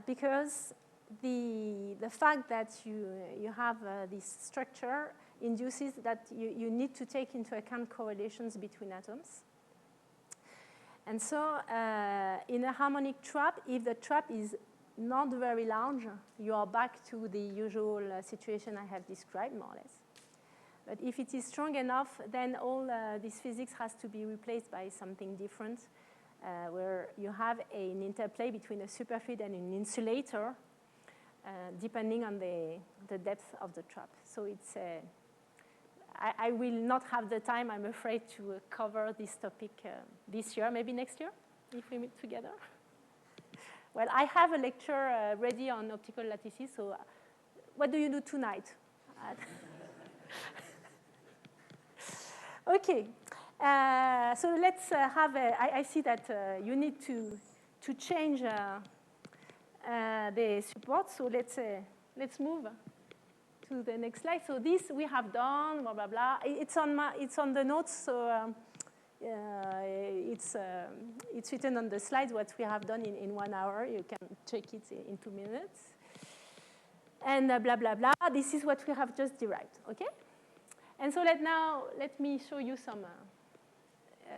because the fact that you have this structure induces that you need to take into account correlations between atoms. And so in a harmonic trap, if the trap is not very large, you are back to the usual situation I have described, more or less. But if it is strong enough, then all this physics has to be replaced by something different, where you have an interplay between a superfluid and an insulator, depending on the depth of the trap. So it's I will not have the time, I'm afraid, to cover this topic this year, maybe next year, if we meet together. Well, I have a lecture ready on optical lattices, so what do you do tonight? Okay, so let's have I see that you need to change the support, so let's move to the next slide. So this we have done, blah, blah, blah. It's on the notes, so it's written on the slides what we have done in 1 hour. You can check it in 2 minutes. And blah, blah, blah. This is what we have just derived, okay? And so let me show you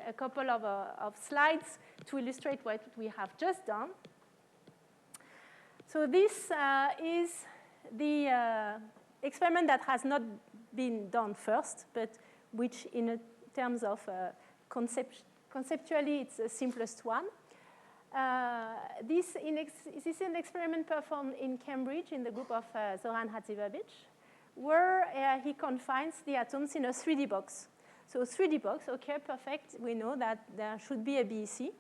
a couple of slides to illustrate what we have just done. So this is the experiment that has not been done first, but which in terms of conceptually, it's the simplest one. This is an experiment performed in Cambridge in the group of Zoran Hatzibabich, where he confines the atoms in a 3D box. So 3D box, okay, perfect. We know that there should be a BEC,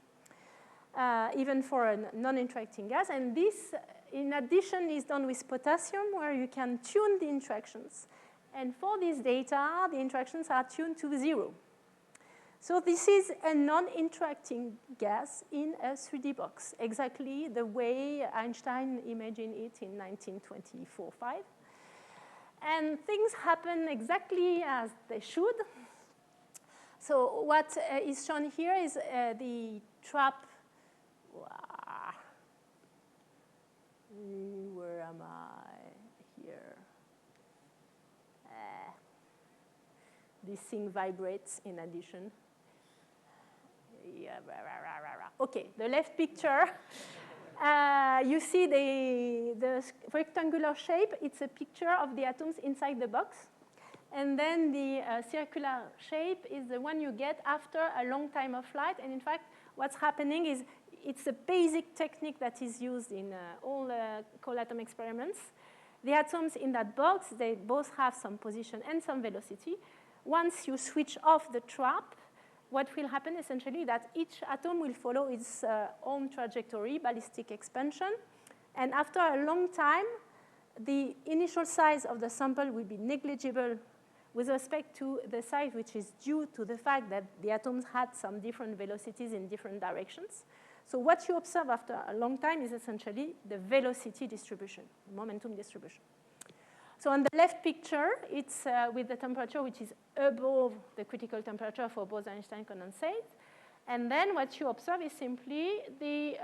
even for a non-interacting gas. And this, in addition, is done with potassium, where you can tune the interactions. And for this data, the interactions are tuned to 0. So this is a non-interacting gas in a 3D box, exactly the way Einstein imagined it in 1924-5. And things happen exactly as they should. So what is shown here is the trap. Where am I? Here. This thing vibrates in addition. Yeah, okay, the left picture. You see the rectangular shape. It's a picture of the atoms inside the box. And then the circular shape is the one you get after a long time of flight. And in fact, what's happening is it's a basic technique that is used in all cold atom experiments. The atoms in that box, they both have some position and some velocity. Once you switch off the trap, what will happen essentially that each atom will follow its own trajectory, ballistic expansion. And after a long time, the initial size of the sample will be negligible with respect to the size which is due to the fact that the atoms had some different velocities in different directions. So what you observe after a long time is essentially the velocity distribution, momentum distribution. So on the left picture, it's with the temperature which is above the critical temperature for Bose-Einstein condensate. And then what you observe is simply the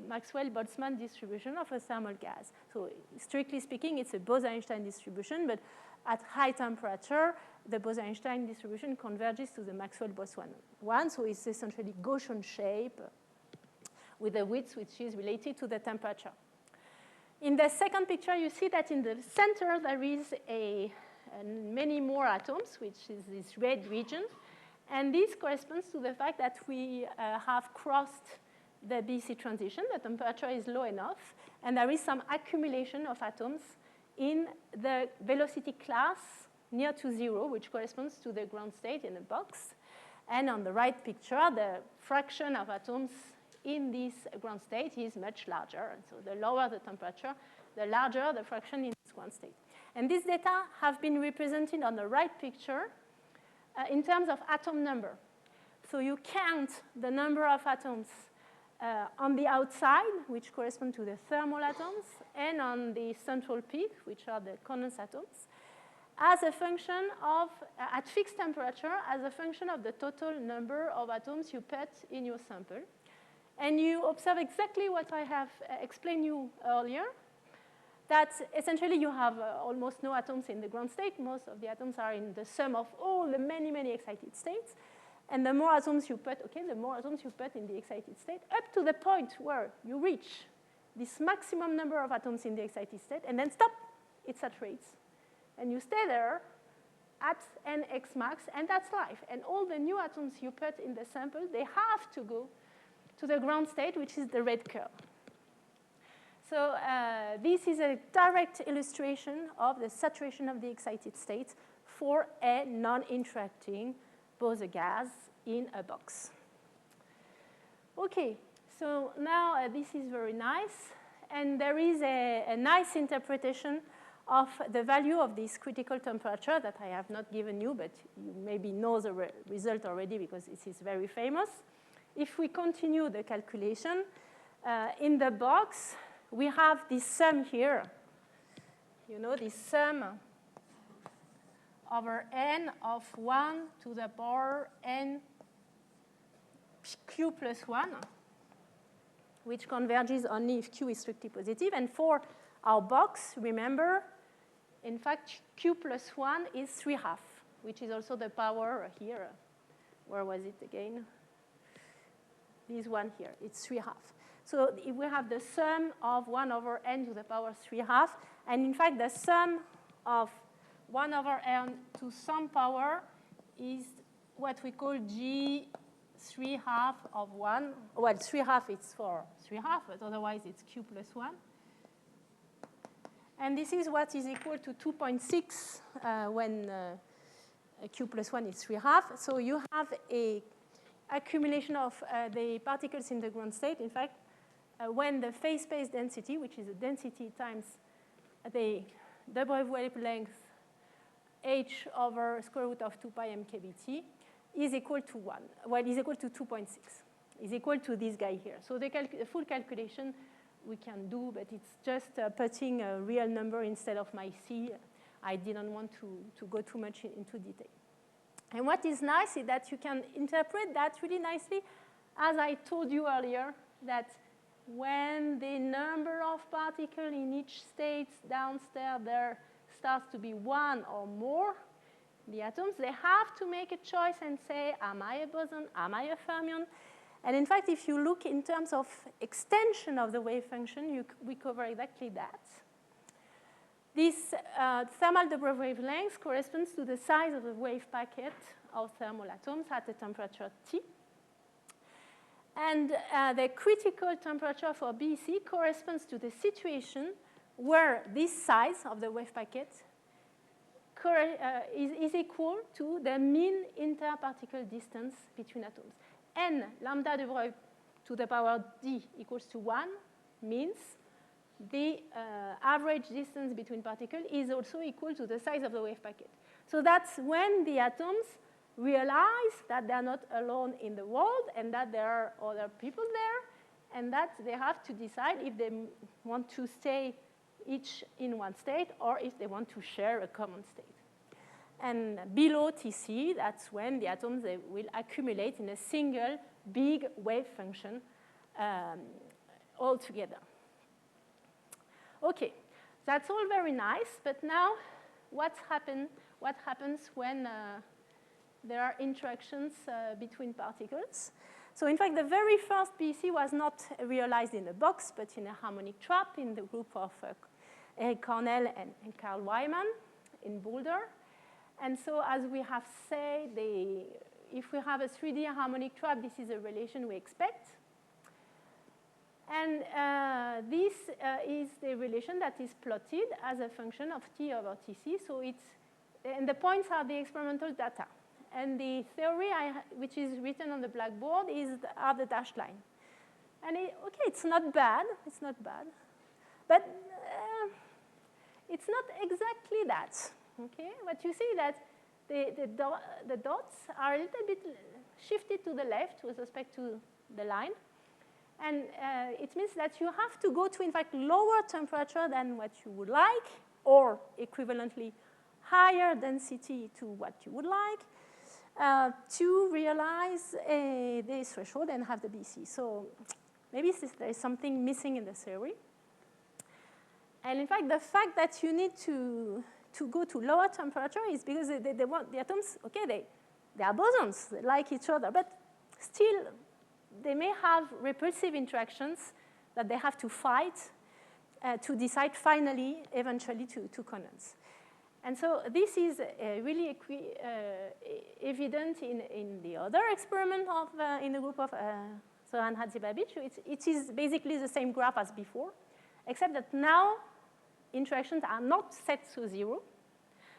Maxwell-Boltzmann distribution of a thermal gas. So strictly speaking, it's a Bose-Einstein distribution, but at high temperature, the Bose-Einstein distribution converges to the Maxwell-Boltzmann one. So it's essentially Gaussian shape with a width which is related to the temperature. In the second picture, you see that in the center, there is many more atoms, which is this red region. And this corresponds to the fact that we have crossed the BC transition. The temperature is low enough. And there is some accumulation of atoms in the velocity class near to 0, which corresponds to the ground state in a box. And on the right picture, the fraction of atoms in this ground state is much larger. And so the lower the temperature, the larger the fraction in this ground state. And these data have been represented on the right picture in terms of atom number. So you count the number of atoms on the outside, which correspond to the thermal atoms, and on the central peak, which are the condensed atoms, as a function of, at fixed temperature, as a function of the total number of atoms you put in your sample. And you observe exactly what I have explained you earlier, that essentially you have almost no atoms in the ground state. Most of the atoms are in the sum of all the many, many excited states. And the more atoms you put, the more atoms you put in the excited state, up to the point where you reach this maximum number of atoms in the excited state, and then stop, it saturates. And you stay there at nx max, and that's life. And all the new atoms you put in the sample, they have to go to the ground state, which is the red curve. So this is a direct illustration of the saturation of the excited state for a non-interacting Bose gas in a box. Okay, so now this is very nice. And there is a nice interpretation of the value of this critical temperature that I have not given you, but you maybe know the result already because this is very famous. If we continue the calculation, in the box, we have this sum here. You know, this sum over n of 1 to the power n q plus 1, which converges only if q is strictly positive. And for our box, remember, in fact, q plus 1 is 3/2, which is also the power here. Where was it again? This one here, it's 3/2. So if we have the sum of 1 over n to the power 3/2, and in fact, the sum of 1 over n to some power is what we call g 3/2 of 1. Well, 3/2 it's for 3/2, but otherwise it's q plus 1. And this is what is equal to 2.6 when q plus 1 is 3/2. So you have a accumulation of the particles in the ground state. In fact, when the phase space density, which is the density times the double wavelength h over square root of 2 pi mkbt, is equal to 1. Well, is equal to 2.6. Is equal to this guy here. So the full calculation we can do, but it's just putting a real number instead of my C. I didn't want to go too much into detail. And what is nice is that you can interpret that really nicely, as I told you earlier, that when the number of particles in each state downstairs there starts to be 1 or more, the atoms, they have to make a choice and say, am I a boson, am I a fermion? And in fact, if you look in terms of extension of the wave function, we cover exactly that. This thermal Dobrev wavelength corresponds to the size of the wave packet of thermal atoms at a temperature T. And the critical temperature for BC corresponds to the situation where this size of the wave packet is equal to the mean interparticle distance between atoms. And lambda Dobrev to the power D equals to 1 means the average distance between particles is also equal to the size of the wave packet. So that's when the atoms realize that they're not alone in the world and that there are other people there and that they have to decide if they want to stay each in one state or if they want to share a common state. And below Tc, that's when the atoms they will accumulate in a single big wave function all together. Okay, that's all very nice, but now what happens when there are interactions between particles? So in fact, the very first BC was not realized in a box, but in a harmonic trap in the group of Eric Cornell and Carl Wyman in Boulder. And so as we have said, if we have a 3D harmonic trap, this is a relation we expect. And this is the relation that is plotted as a function of T over Tc. So and the points are the experimental data. And the theory, which is written on the blackboard, are the dashed line. And okay, it's not bad. It's not bad. But it's not exactly that. Okay, what you see that the dots are a little bit shifted to the left with respect to the line. And it means that you have to go to, in fact, lower temperature than what you would like, or equivalently higher density to what you would like, to realize the threshold and have the BC. So maybe there is something missing in the theory. And in fact, the fact that you need to go to lower temperature is because they want the atoms, okay, they are bosons, they like each other, but still they may have repulsive interactions that they have to fight to decide finally, eventually, to condense. And so this is really evident in the other experiment in the group of Zoran Hadzibabic. It is basically the same graph as before, except that now interactions are not set to 0.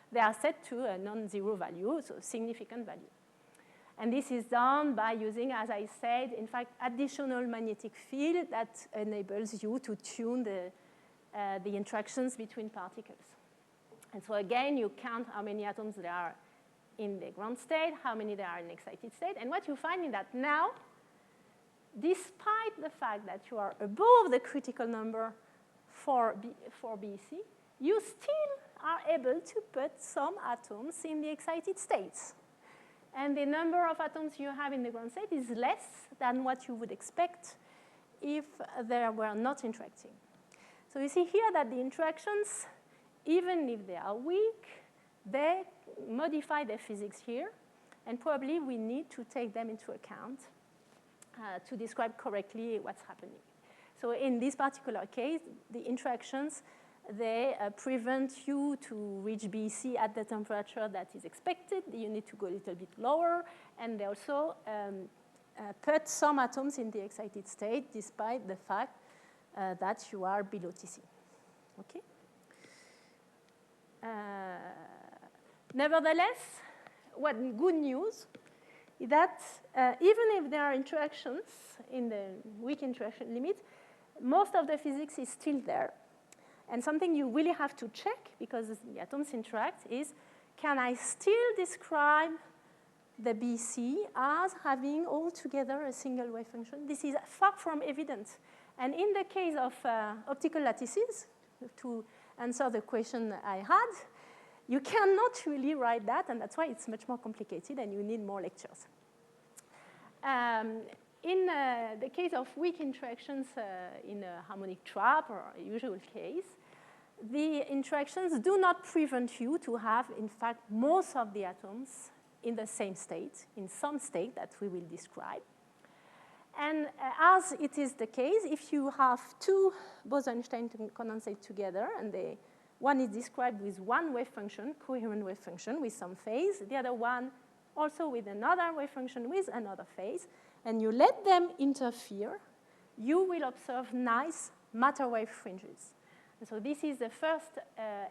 They are set to a non-zero value, so significant value. And this is done by using, as I said, in fact, additional magnetic field that enables you to tune the interactions between particles. And so again, you count how many atoms there are in the ground state, how many there are in excited state. And what you find is that now, despite the fact that you are above the critical number for BC, you still are able to put some atoms in the excited states. And the number of atoms you have in the ground state is less than what you would expect if they were not interacting. So you see here that the interactions, even if they are weak, they modify their physics here. And probably we need to take them into account to describe correctly what's happening. So in this particular case, the interactions, they prevent you to reach BC at the temperature that is expected. You need to go a little bit lower. And they also put some atoms in the excited state, despite the fact that you are below Tc. Okay? Nevertheless, what good news is that even if there are interactions in the weak interaction limit, most of the physics is still there. And something you really have to check, because the atoms interact, is can I still describe the BC as having altogether a single wave function. This is far from evident. And in the case of optical lattices, to answer the question I had, you cannot really write that, and that's why it's much more complicated and you need more lectures. In the case of weak interactions in a harmonic trap or a usual case, the interactions do not prevent you to have, in fact, most of the atoms in the same state, in some state that we will describe. And as it is the case, if you have two Bose-Einstein condensates together, and one is described with one wave function, coherent wave function with some phase, the other one also with another wave function with another phase, and you let them interfere, you will observe nice matter wave fringes. And so this is the first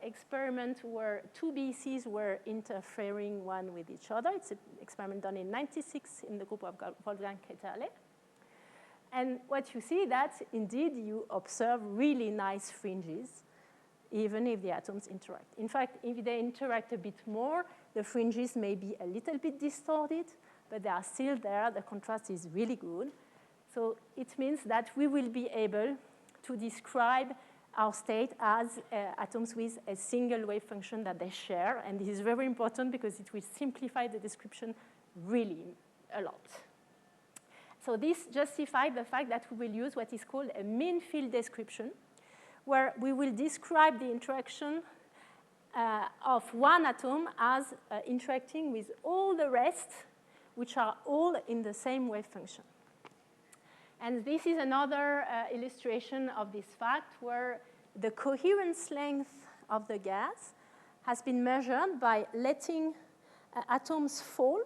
experiment where two BCs were interfering one with each other. It's an experiment done in '96 in the group of Wolfgang Ketterle. And what you see that, indeed, you observe really nice fringes, even if the atoms interact. In fact, if they interact a bit more, the fringes may be a little bit distorted, but they are still there. The contrast is really good. So it means that we will be able to describe our state as atoms with a single wave function that they share. And this is very important because it will simplify the description really a lot. So this justifies the fact that we will use what is called a mean field description, where we will describe the interaction of one atom as interacting with all the rest, which are all in the same wave function. And this is another illustration of this fact where the coherence length of the gas has been measured by letting atoms fall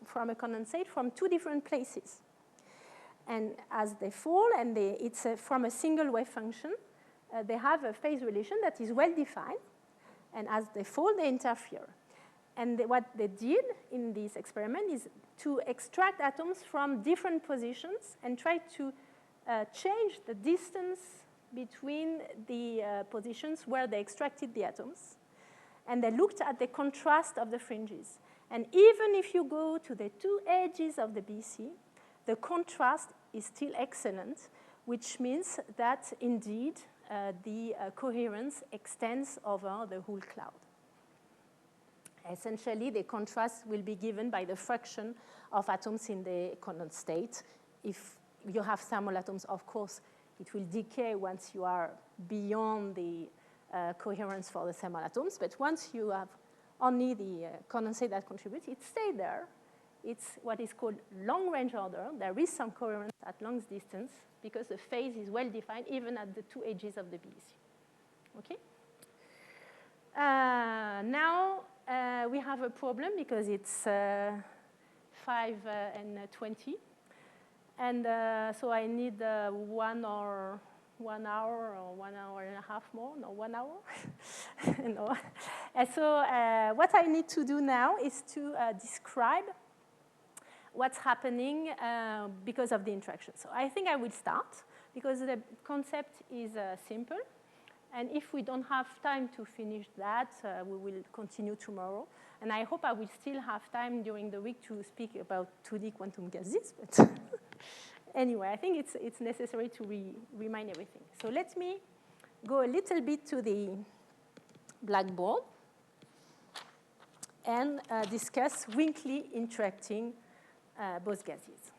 from a condensate from two different places. And as they fall, and it's from a single wave function, they have a phase relation that is well defined. And as they fall, they interfere. And what they did in this experiment is to extract atoms from different positions and try to change the distance between the positions where they extracted the atoms. And they looked at the contrast of the fringes. And even if you go to the two edges of the BC, the contrast is still excellent, which means that, indeed, the coherence extends over the whole cloud. Essentially, the contrast will be given by the fraction of atoms in the condensate. If you have thermal atoms, of course, it will decay once you are beyond the coherence for the thermal atoms. But once you have only the condensate that contributes, it stays there. It's what is called long-range order. There is some coherence at long distance because the phase is well defined even at the two edges of the BC. Okay? Now we have a problem because it's 5:20. And so I need 1 hour or 1 hour and a half more, no, 1 hour. No. And so what I need to do now is to describe what's happening because of the interaction. So I think I will start because the concept is simple. And if we don't have time to finish that, we will continue tomorrow. And I hope I will still have time during the week to speak about 2D quantum gases. But anyway, I think it's necessary to remind everything. So let me go a little bit to the blackboard and discuss weakly interacting Bose gases.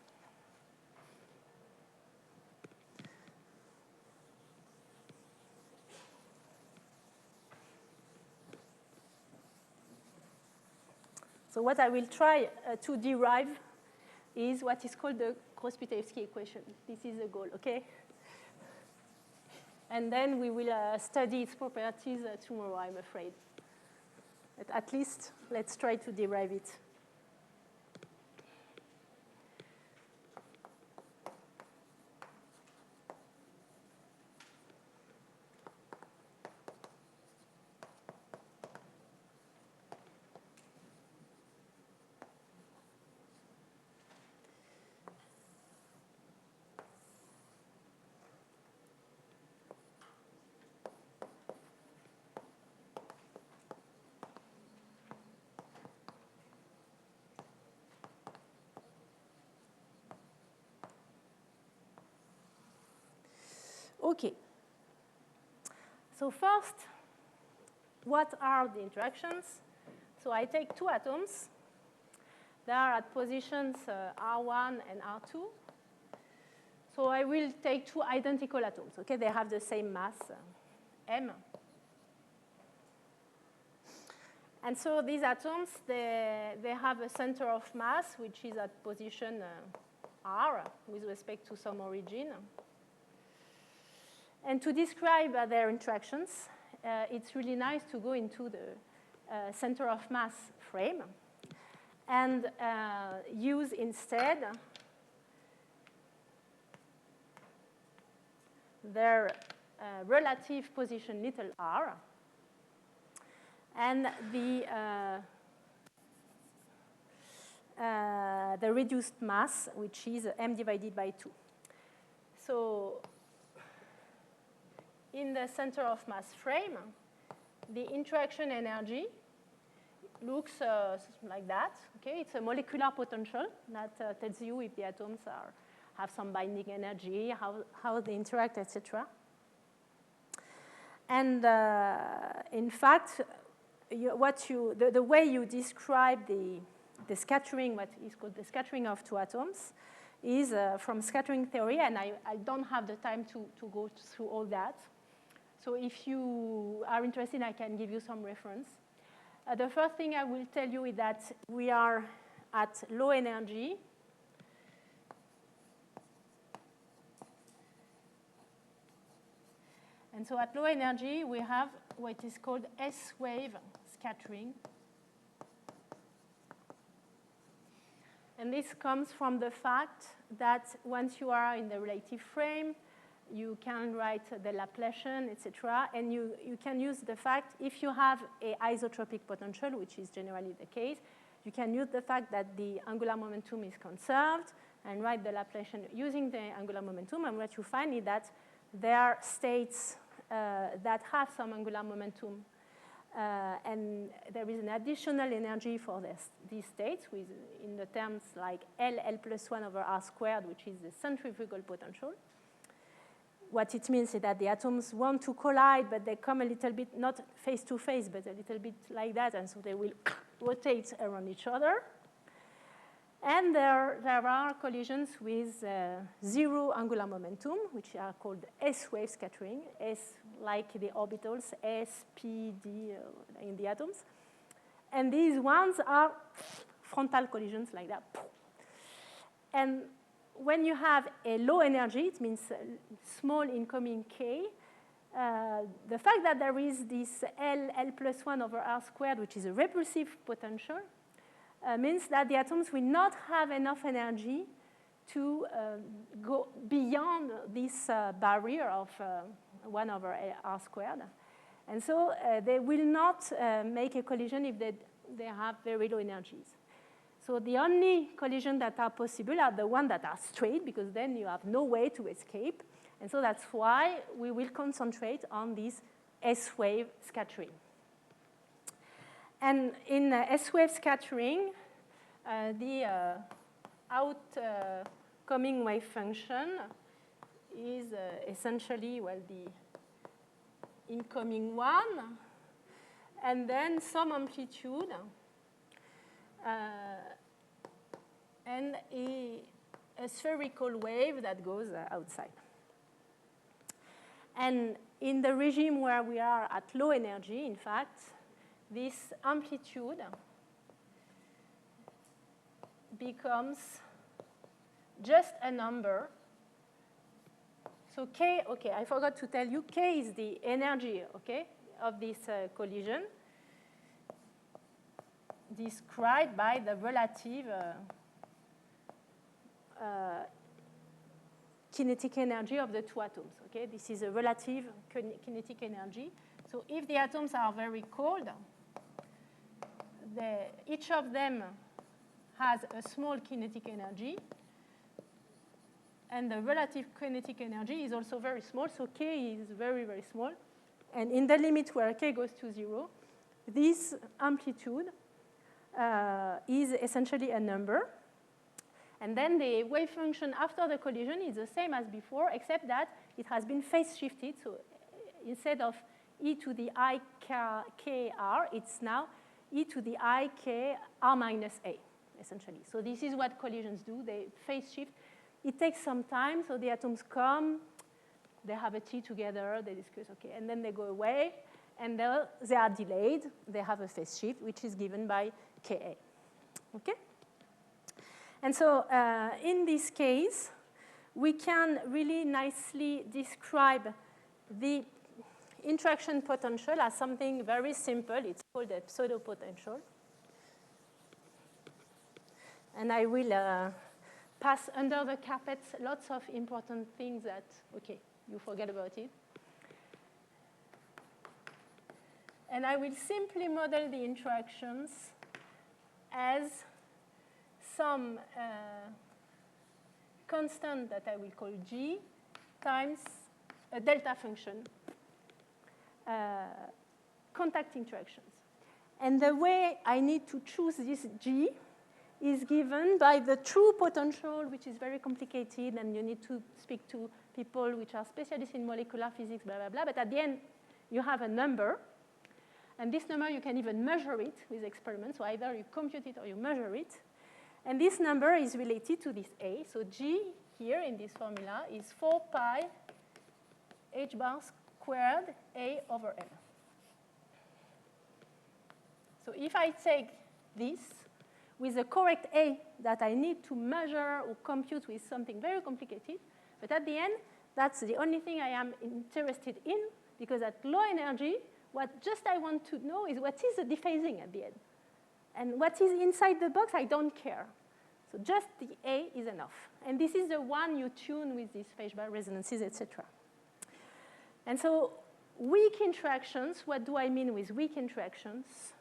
So what I will try to derive is what is called the Gross-Pitayevsky equation. This is the goal, okay? And then we will study its properties tomorrow, I'm afraid. But at least let's try to derive it. Okay. So first, what are the interactions? So I take two atoms. They are at positions R1 and R2. So I will take two identical atoms. Okay, they have the same mass, M. And so these atoms, they have a center of mass, which is at position R with respect to some origin. And to describe their interactions, it's really nice to go into the center of mass frame and use instead their relative position little r and the reduced mass, which is m divided by 2. So in the center of mass frame, the interaction energy looks like that. Okay, it's a molecular potential that tells you if the atoms have some binding energy, how they interact, etc. And in fact, the way you describe the scattering, what is called the scattering of two atoms, is from scattering theory, and I don't have the time to go through all that. So if you are interested, I can give you some reference. The first thing I will tell you is that we are at low energy. And so at low energy, we have what is called S-wave scattering. And this comes from the fact that once you are in the relative frame, you can write the Laplacian, etc. And you can use the fact, if you have an isotropic potential, which is generally the case, you can use the fact that the angular momentum is conserved and write the Laplacian using the angular momentum. And what you find is that there are states that have some angular momentum, and there is an additional energy for these states in the terms like L plus 1 over R squared, which is the centrifugal potential. What it means is that the atoms want to collide, but they come a little bit, not face to face, but a little bit like that, and so they will rotate around each other. And there are collisions with zero angular momentum, which are called S-wave scattering, S like the orbitals, S, P, D in the atoms. And these ones are frontal collisions like that. And when you have a low energy, it means small incoming K, the fact that there is this L plus 1 over R squared, which is a repulsive potential, means that the atoms will not have enough energy to go beyond this barrier of 1 over R squared. And so they will not make a collision if they have very low energies. So the only collisions that are possible are the ones that are straight, because then you have no way to escape. And so that's why we will concentrate on this S-wave scattering. And in S-wave scattering, the outcoming wave function is essentially, well, the incoming one, and then some amplitude, and a spherical wave that goes outside. And in the regime where we are at low energy, in fact, this amplitude becomes just a number. So K, okay, I forgot to tell you, K is the energy, okay, of this collision, described by the relative kinetic energy of the two atoms. Okay, this is a relative kinetic energy. So if the atoms are very cold, each of them has a small kinetic energy, and the relative kinetic energy is also very small. So K is very, very small. And in the limit where K goes to 0, this amplitude is essentially a number. And then the wave function after the collision is the same as before, except that it has been phase shifted. So instead of e to the I kr, it's now e to the I k r minus a, essentially. So this is what collisions do. They phase shift. It takes some time, so the atoms come, they have a tea together, they discuss, okay, and then they go away, and they are delayed. They have a phase shift, which is given by Ka. Okay? And so in this case, we can really nicely describe the interaction potential as something very simple. It's called a pseudo-potential. And I will pass under the carpet lots of important things that, okay, you forget about it. And I will simply model the interactions as some constant that I will call G times a delta function, contact interactions. And the way I need to choose this G is given by the true potential, which is very complicated, and you need to speak to people which are specialists in molecular physics, blah, blah, blah. But at the end, you have a number. And this number, you can even measure it with experiments. So either you compute it or you measure it. And this number is related to this A. So G here in this formula is 4 pi h bar squared A over M. So if I take this with the correct A that I need to measure or compute with something very complicated, but at the end, that's the only thing I am interested in, because at low energy, what just I want to know is what is the dephasing at the end. And what is inside the box, I don't care. So just the A is enough. And this is the one you tune with these phase bar resonances, etc. And so weak interactions, what do I mean with weak interactions?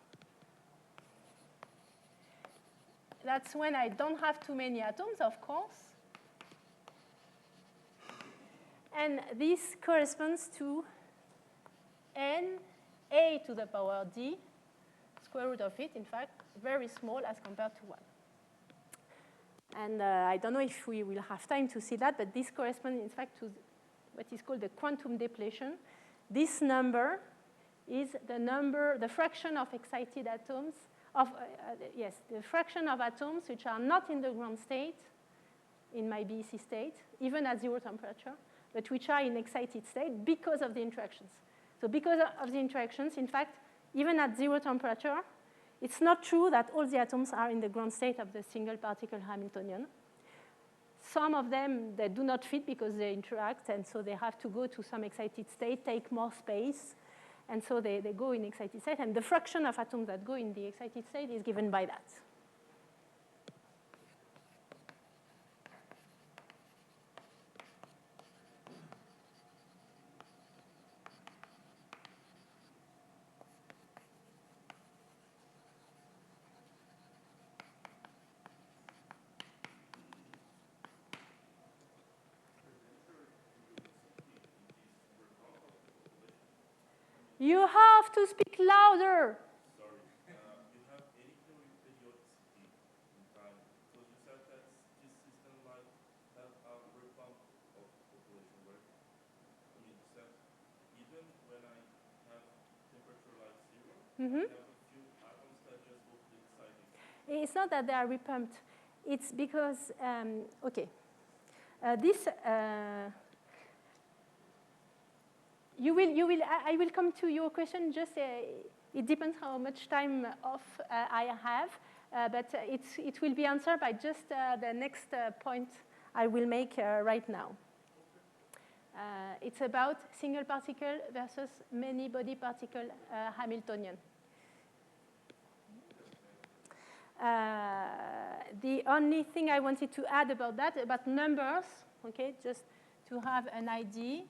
That's when I don't have too many atoms, of course. And this corresponds to n a to the power d, square root of it, in fact, very small as compared to 1. And I don't know if we will have time to see that, but this corresponds, in fact, to what is called the quantum depletion. This number is the fraction of excited atoms, the fraction of atoms which are not in the ground state, in my BEC state, even at 0 temperature, but which are in excited state because of the interactions. So because of the interactions, in fact, even at 0 temperature, it's not true that all the atoms are in the ground state of the single particle Hamiltonian. Some of them, they do not fit because they interact, and so they have to go to some excited state, take more space, and so they go in excited state. And the fraction of atoms that go in the excited state is given by that. You have to speak louder. Sorry. You have any theory periodicity in time? So you said that this system might have a rebump of population, right? I mean, you said even when I have temperature like 0, I have a few atoms that just will be excited. It's not that they are repumped. It's because, okay, I will come to your question. Just it depends how much time off I have, but it will be answered by just the next point I will make right now. It's about single particle versus many body particle Hamiltonian. The only thing I wanted to add about that, about numbers, okay, just to have an idea.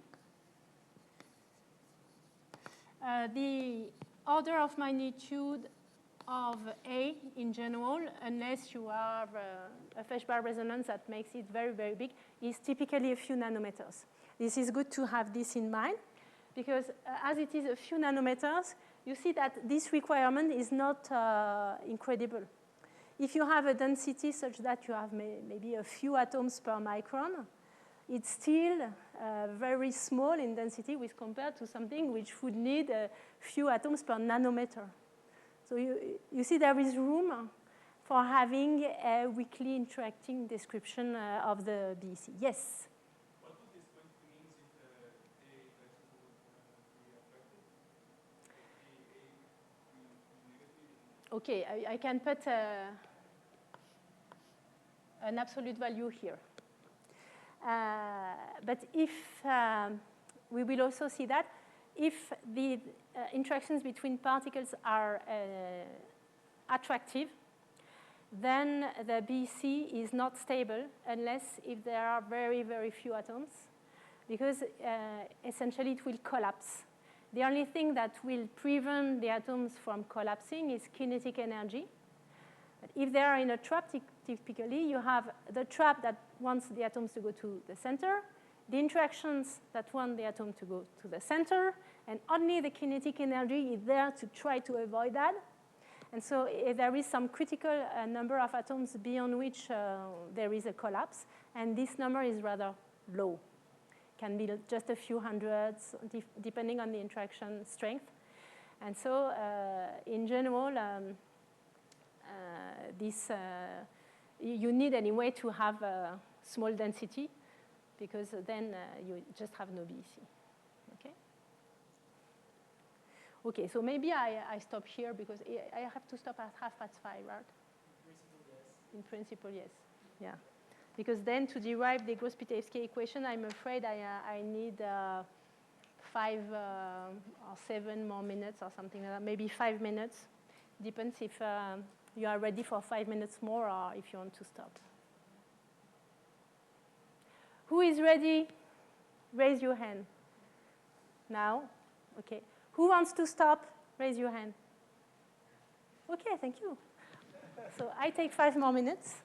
The order of magnitude of A in general, unless you have a phase bar resonance that makes it very, very big, is typically a few nanometers. This is good to have this in mind, because as it is a few nanometers, you see that this requirement is not incredible. if you have a density such that you have maybe a few atoms per micron, it's still very small in density with compared to something which would need a few atoms per nanometer. So you see there is room for having a weakly interacting description of the BEC. Yes? What would this quantity mean if A interactions would be attractive? Okay, I can put an absolute value here. But if we will also see that if the interactions between particles are attractive, then the BEC is not stable unless if there are very, very few atoms, because essentially it will collapse. The only thing that will prevent the atoms from collapsing is kinetic energy. But if they are in a trap, typically you have the trap that wants the atoms to go to the center, the interactions that want the atom to go to the center, and only the kinetic energy is there to try to avoid that. And so there is some critical number of atoms beyond which there is a collapse, and this number is rather low. Can be just a few hundreds, depending on the interaction strength. And so in general, you need anyway to have a small density, because then you just have no BEC. Okay? Okay, so maybe I stop here because I have to stop at 5:30, right? In principle, yes. Yeah. Because then to derive the Gross-Pitevsky equation, I'm afraid I need 5 or 7 more minutes or something like that, maybe 5 minutes. Depends if you are ready for 5 minutes more or if you want to stop. Who is ready? Raise your hand. Now? Okay. Who wants to stop? Raise your hand. Okay, thank you. So I take 5 more minutes.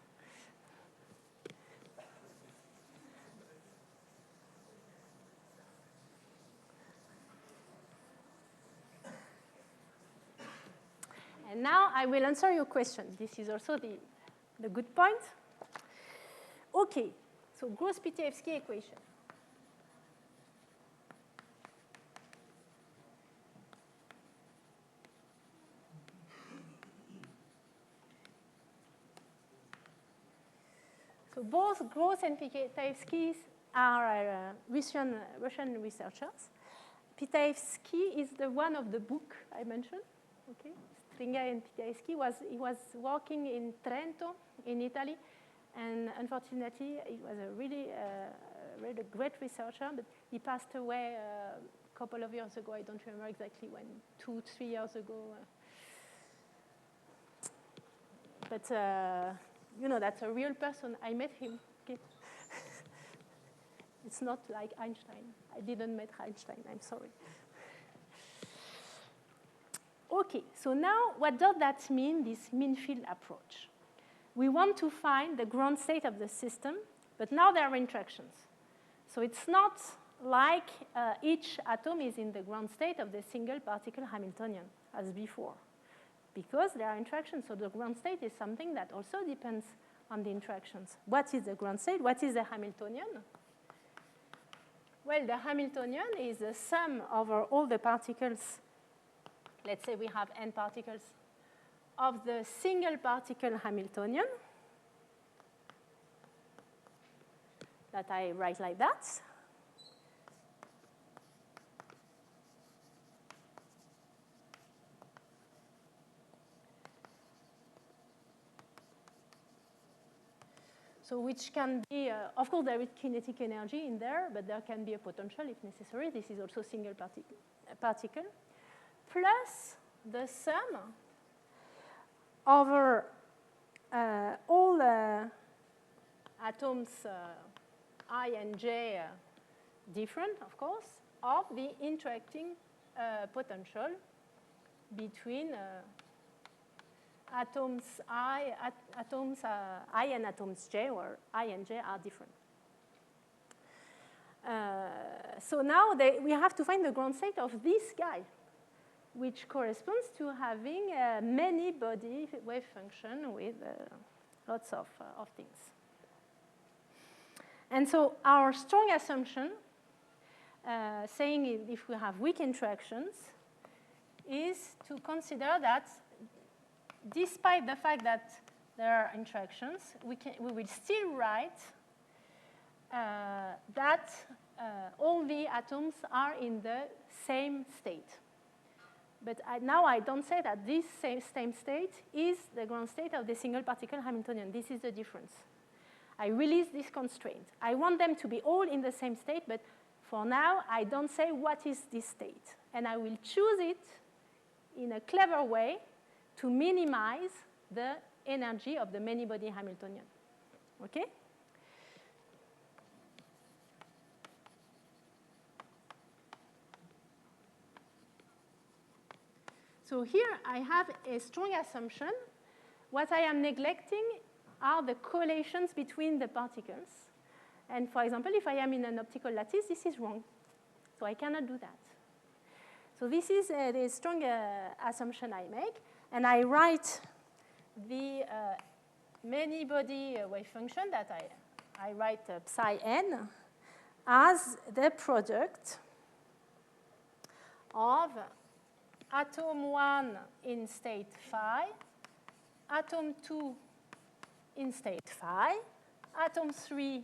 And now I will answer your question. This is also the good point. Okay, so Gross-Pitevsky equation. So both Gross and Pitevsky are Russian researchers. Pitevsky is the one of the book I mentioned. Okay, Stringer and Pitevsky was working in Trento, in Italy, and unfortunately, he was a really great researcher, but he passed away a couple of years ago. I don't remember exactly when, 2-3 years ago. But you know, that's a real person. I met him. Okay. It's not like Einstein. I didn't meet Einstein. I'm sorry. Okay, so now what does that mean, this mean field approach? We want to find the ground state of the system, but now there are interactions. So it's not like each atom is in the ground state of the single particle Hamiltonian as before, because there are interactions. So the ground state is something that also depends on the interactions. What is the ground state? What is the Hamiltonian? Well, the Hamiltonian is the sum over all the particles. Let's say we have n particles of the single particle Hamiltonian that I write like that. So which can be, of course, there is kinetic energy in there, but there can be a potential if necessary. This is also single particle. Plus the sum over all atoms I and J different, of course, of the interacting potential between atoms I and atoms J, where I and J are different. So now we have to find the ground state of this guy. which corresponds to having a many-body wave function with lots of things. And so our strong assumption, saying if we have weak interactions, is to consider that despite the fact that there are interactions, we will still write that all the atoms are in the same state. But now I don't say that this same state is the ground state of the single particle Hamiltonian. This is the difference. I release this constraint. I want them to be all in the same state, but for now, I don't say what is this state. And I will choose it in a clever way to minimize the energy of the many-body Hamiltonian. Okay? So here I have a strong assumption. What I am neglecting are the correlations between the particles. And for example, if I am in an optical lattice, this is wrong. So I cannot do that. So this is the strong assumption I make. And I write the many-body wave function that I write psi n as the product of atom 1 in state phi, atom 2 in state phi, atom 3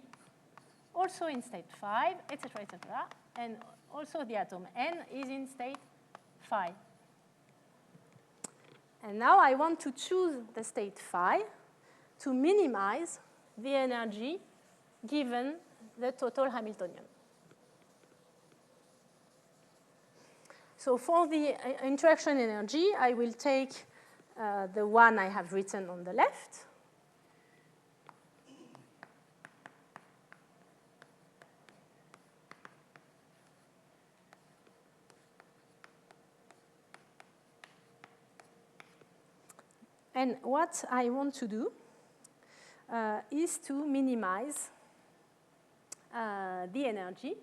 also in state phi, etc., etc., and also the atom n is in state phi. And now I want to choose the state phi to minimize the energy given the total Hamiltonian. So for the interaction energy, I will take the one I have written on the left. And what I want to do is to minimize the energy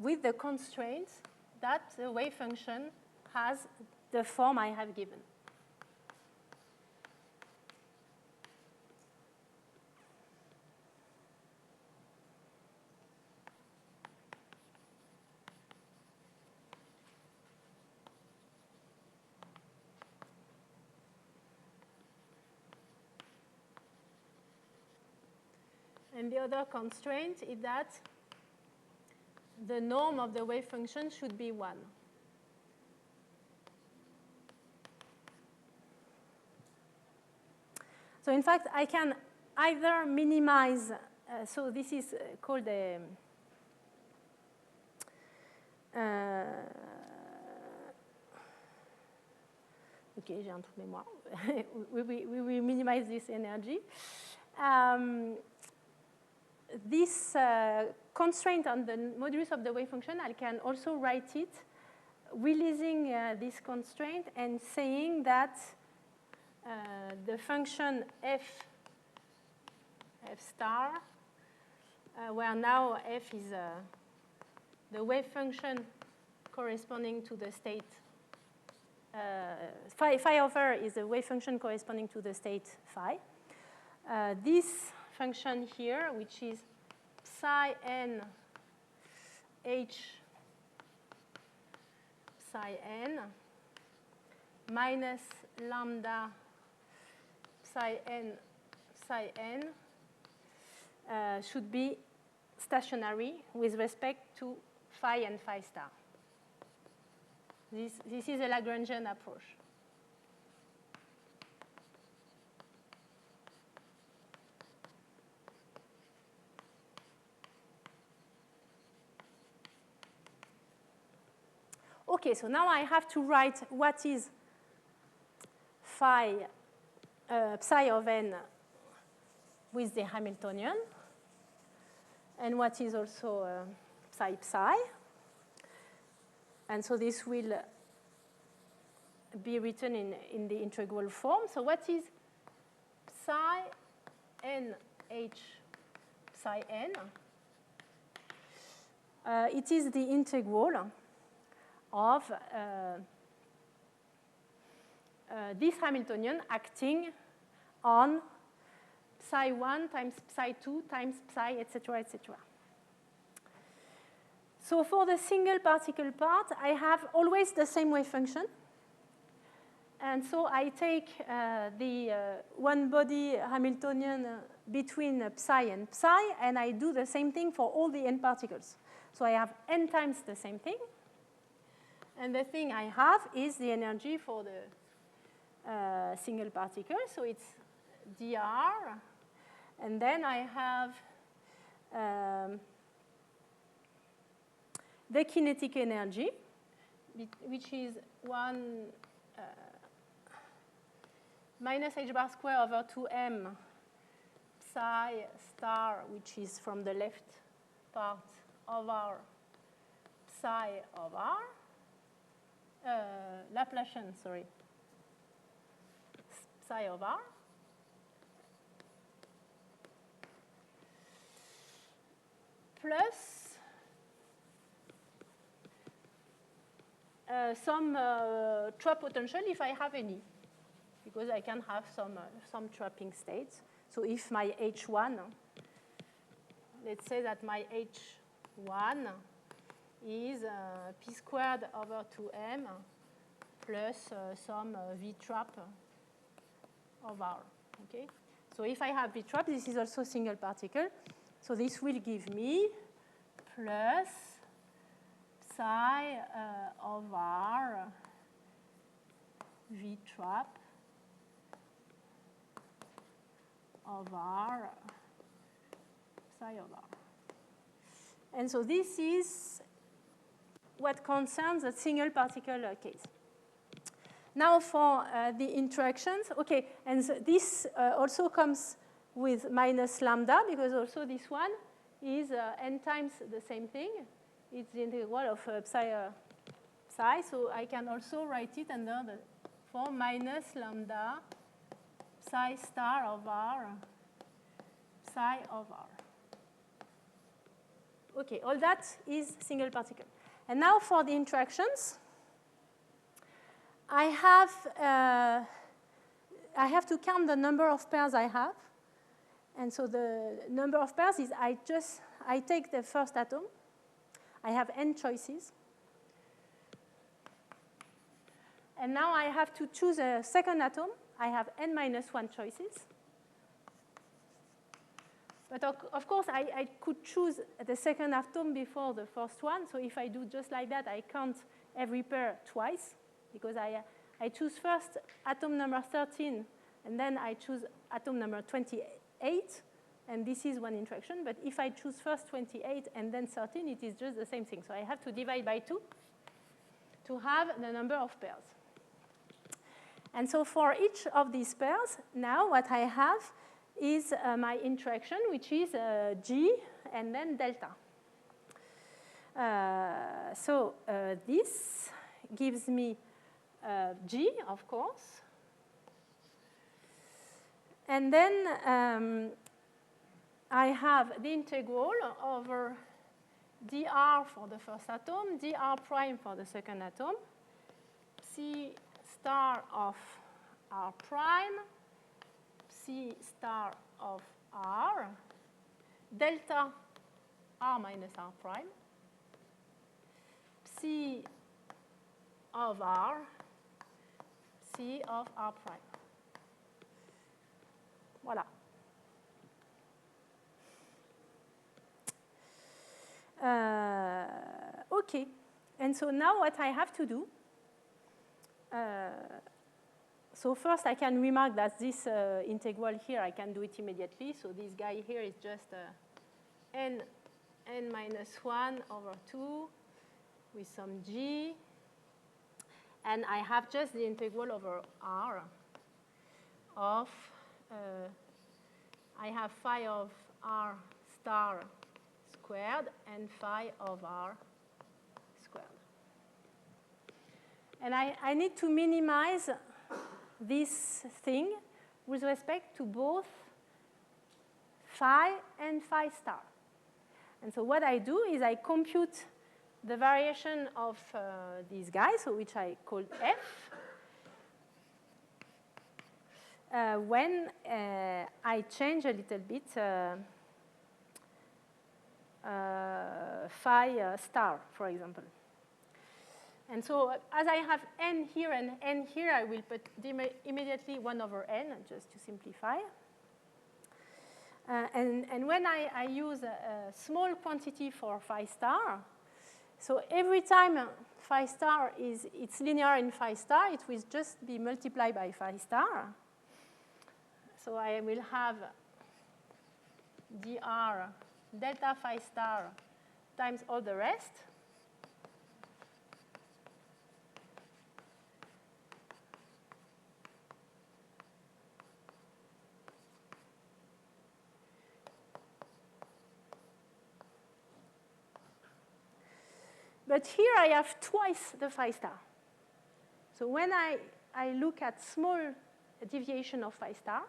with the constraint that the wave function has the form I have given. And the other constraint is that the norm of the wave function should be 1. So in fact, I can either minimize, so this is called a okay, j'ai un trou de mémoire. we will minimize this energy. This constraint on the modulus of the wave function, I can also write it, releasing this constraint and saying that the function f star, where now f is the wave function corresponding to the state, phi of r is the wave function corresponding to the state phi. This function here, which is psi n h psi n minus lambda psi n should be stationary with respect to phi and phi star. This is a Lagrangian approach. Okay, so now I have to write what is psi of n with the Hamiltonian, and what is also psi. And so this will be written in the integral form. So what is psi n h psi n? it is the integral of this Hamiltonian acting on psi 1 times psi 2 times psi, etc., etc. So for the single particle part, I have always the same wave function. And so I take the one body Hamiltonian between psi and psi, and I do the same thing for all the n particles. So I have n times the same thing. And the thing I have is the energy for the single particle. So it's dr. And then I have the kinetic energy, which is 1 minus h bar square over 2m psi star, which is from the left part of our psi of r, Laplacian, sorry, psi of r, plus some trap potential if I have any, because I can have some trapping states. So if my H1, let's say that my H1 is p squared over 2m plus some V trap of R, okay? So if I have V trap, this is also single particle. So this will give me plus psi of R V trap of R psi of R. And so this is what concerns the single particle case. Now for the interactions, okay, and so this also comes with minus lambda, because also this one is n times the same thing. It's the integral of psi, so I can also write it under the form minus lambda psi star of R psi of R. Okay, all that is single particle. And now for the interactions, I have to count the number of pairs I have. And so the number of pairs is I take the first atom. I have n choices. And now I have to choose a second atom. I have n minus 1 choices. But of course, I could choose the second atom before the first one. So if I do just like that, I count every pair twice, because I choose first atom number 13, and then I choose atom number 28, and this is one interaction. But if I choose first 28 and then 13, it is just the same thing. So I have to divide by 2 to have the number of pairs. And so for each of these pairs, now what I have is my interaction, which is G and then delta. So this gives me G, of course. And then I have the integral over dr for the first atom, dr prime for the second atom, psi star of r prime, psi star of r, delta r minus r prime, psi of r, psi of r prime. Voilà. Okay, and so now what I have to do, so first I can remark that this integral here, I can do it immediately. So this guy here is just n minus 1 over 2 with some g. And I have just the integral over r of, I have phi of r star squared and phi of r squared. And I need to minimize this thing with respect to both phi and phi star. And so what I do is I compute the variation of these guys, so which I call F, when I change a little bit phi star, for example. And so as I have n here and n here, I will put immediately 1 over n, just to simplify. And when I use a small quantity for phi star, so every time phi star it's linear in phi star, it will just be multiplied by phi star. So I will have dr delta phi star times all the rest. But here I have twice the phi star. So when I look at small deviation of phi star,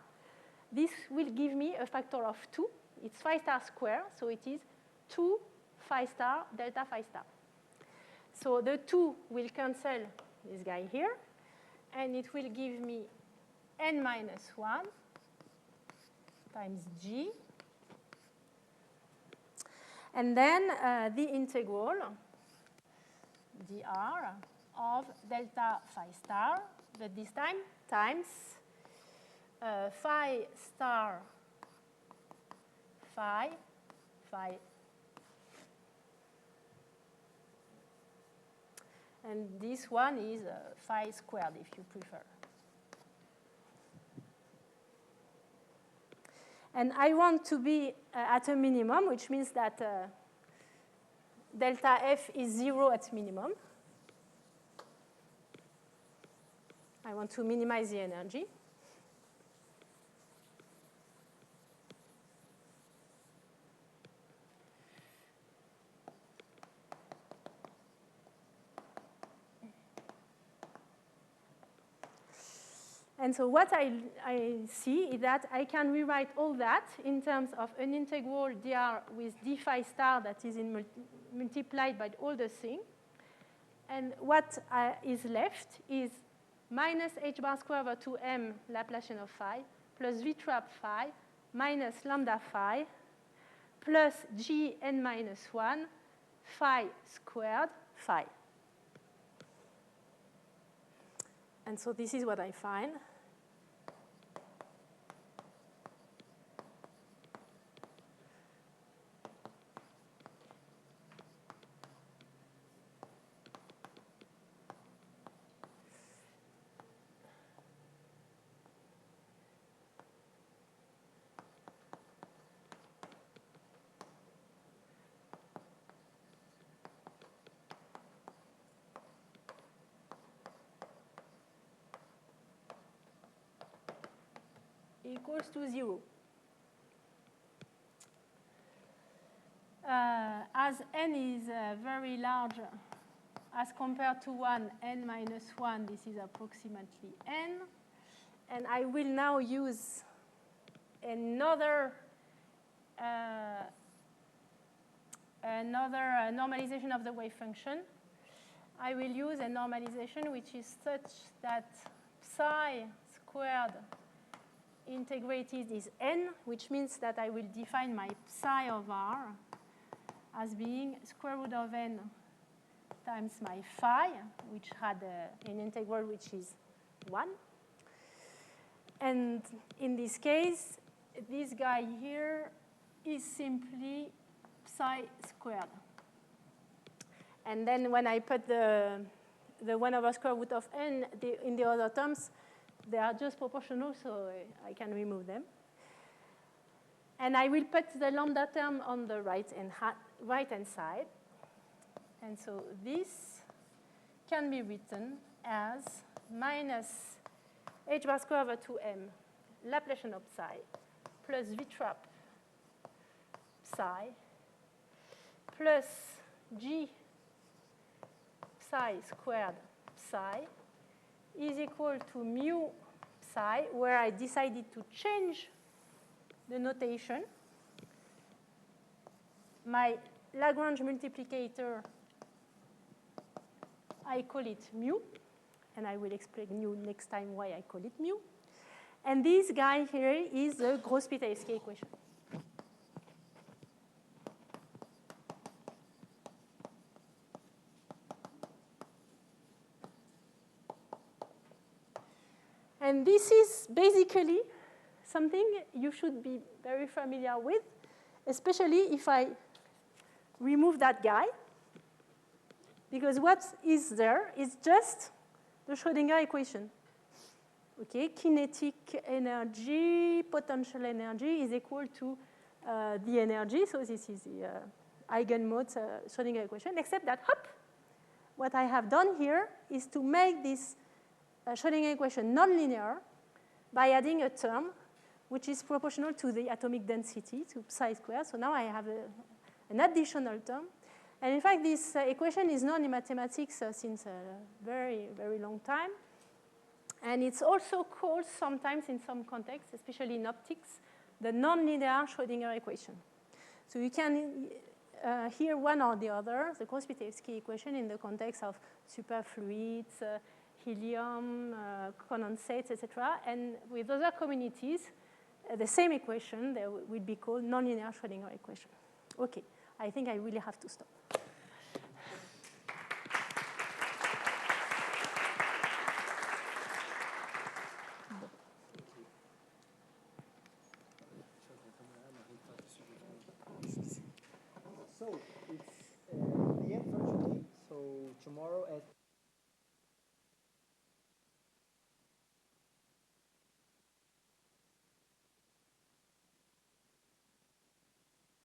this will give me a factor of 2. It's phi star squared, so it is 2 phi star delta phi star. So the 2 will cancel this guy here, and it will give me n minus 1 times g. And then the integral dr of delta phi star, but this time times phi star phi, and this one is phi squared, if you prefer. And I want to be at a minimum, which means that delta F is 0 at minimum. I want to minimize the energy. And so what I see is that I can rewrite all that in terms of an integral dr with d phi star that is multiplied by all the thing. And what is left is minus h bar square over 2m Laplacian of phi plus v trap phi minus lambda phi plus g n minus 1 phi squared phi. And so this is what I find. Equals to 0. As n is very large as compared to 1, n minus 1, this is approximately n. And I will now use another normalization of the wave function. I will use a normalization which is such that psi squared integrated is n, which means that I will define my psi of r as being square root of n times my phi, which had an integral which is 1. And in this case, this guy here is simply psi squared. And then when I put the 1 over square root of n in the other terms, they are just proportional, so I can remove them. And I will put the lambda term on the right-hand side. And so this can be written as minus h bar square over 2m Laplacian of psi plus v trap psi plus g psi squared psi is equal to mu psi, where I decided to change the notation my Lagrange multiplicator, I call it mu, and I will explain you next time why I call it mu. And this guy here is the Gross-Pitayevsky equation. And this is basically something you should be very familiar with, especially if I remove that guy. Because what is there is just the Schrödinger equation. Okay, kinetic energy, potential energy is equal to the energy. So this is the eigenmode Schrödinger equation, except that, hop, what I have done here is to make this Schrödinger equation nonlinear by adding a term which is proportional to the atomic density, to psi squared. So now I have an additional term. And in fact, this equation is known in mathematics since a very, very long time. And it's also called sometimes in some contexts, especially in optics, the nonlinear Schrödinger equation. So you can hear one or the other, the Gross-Pitayevsky equation in the context of superfluids, helium, condensates, etc. And with other communities, the same equation will be called nonlinear Schrödinger equation. Okay, I think I really have to stop.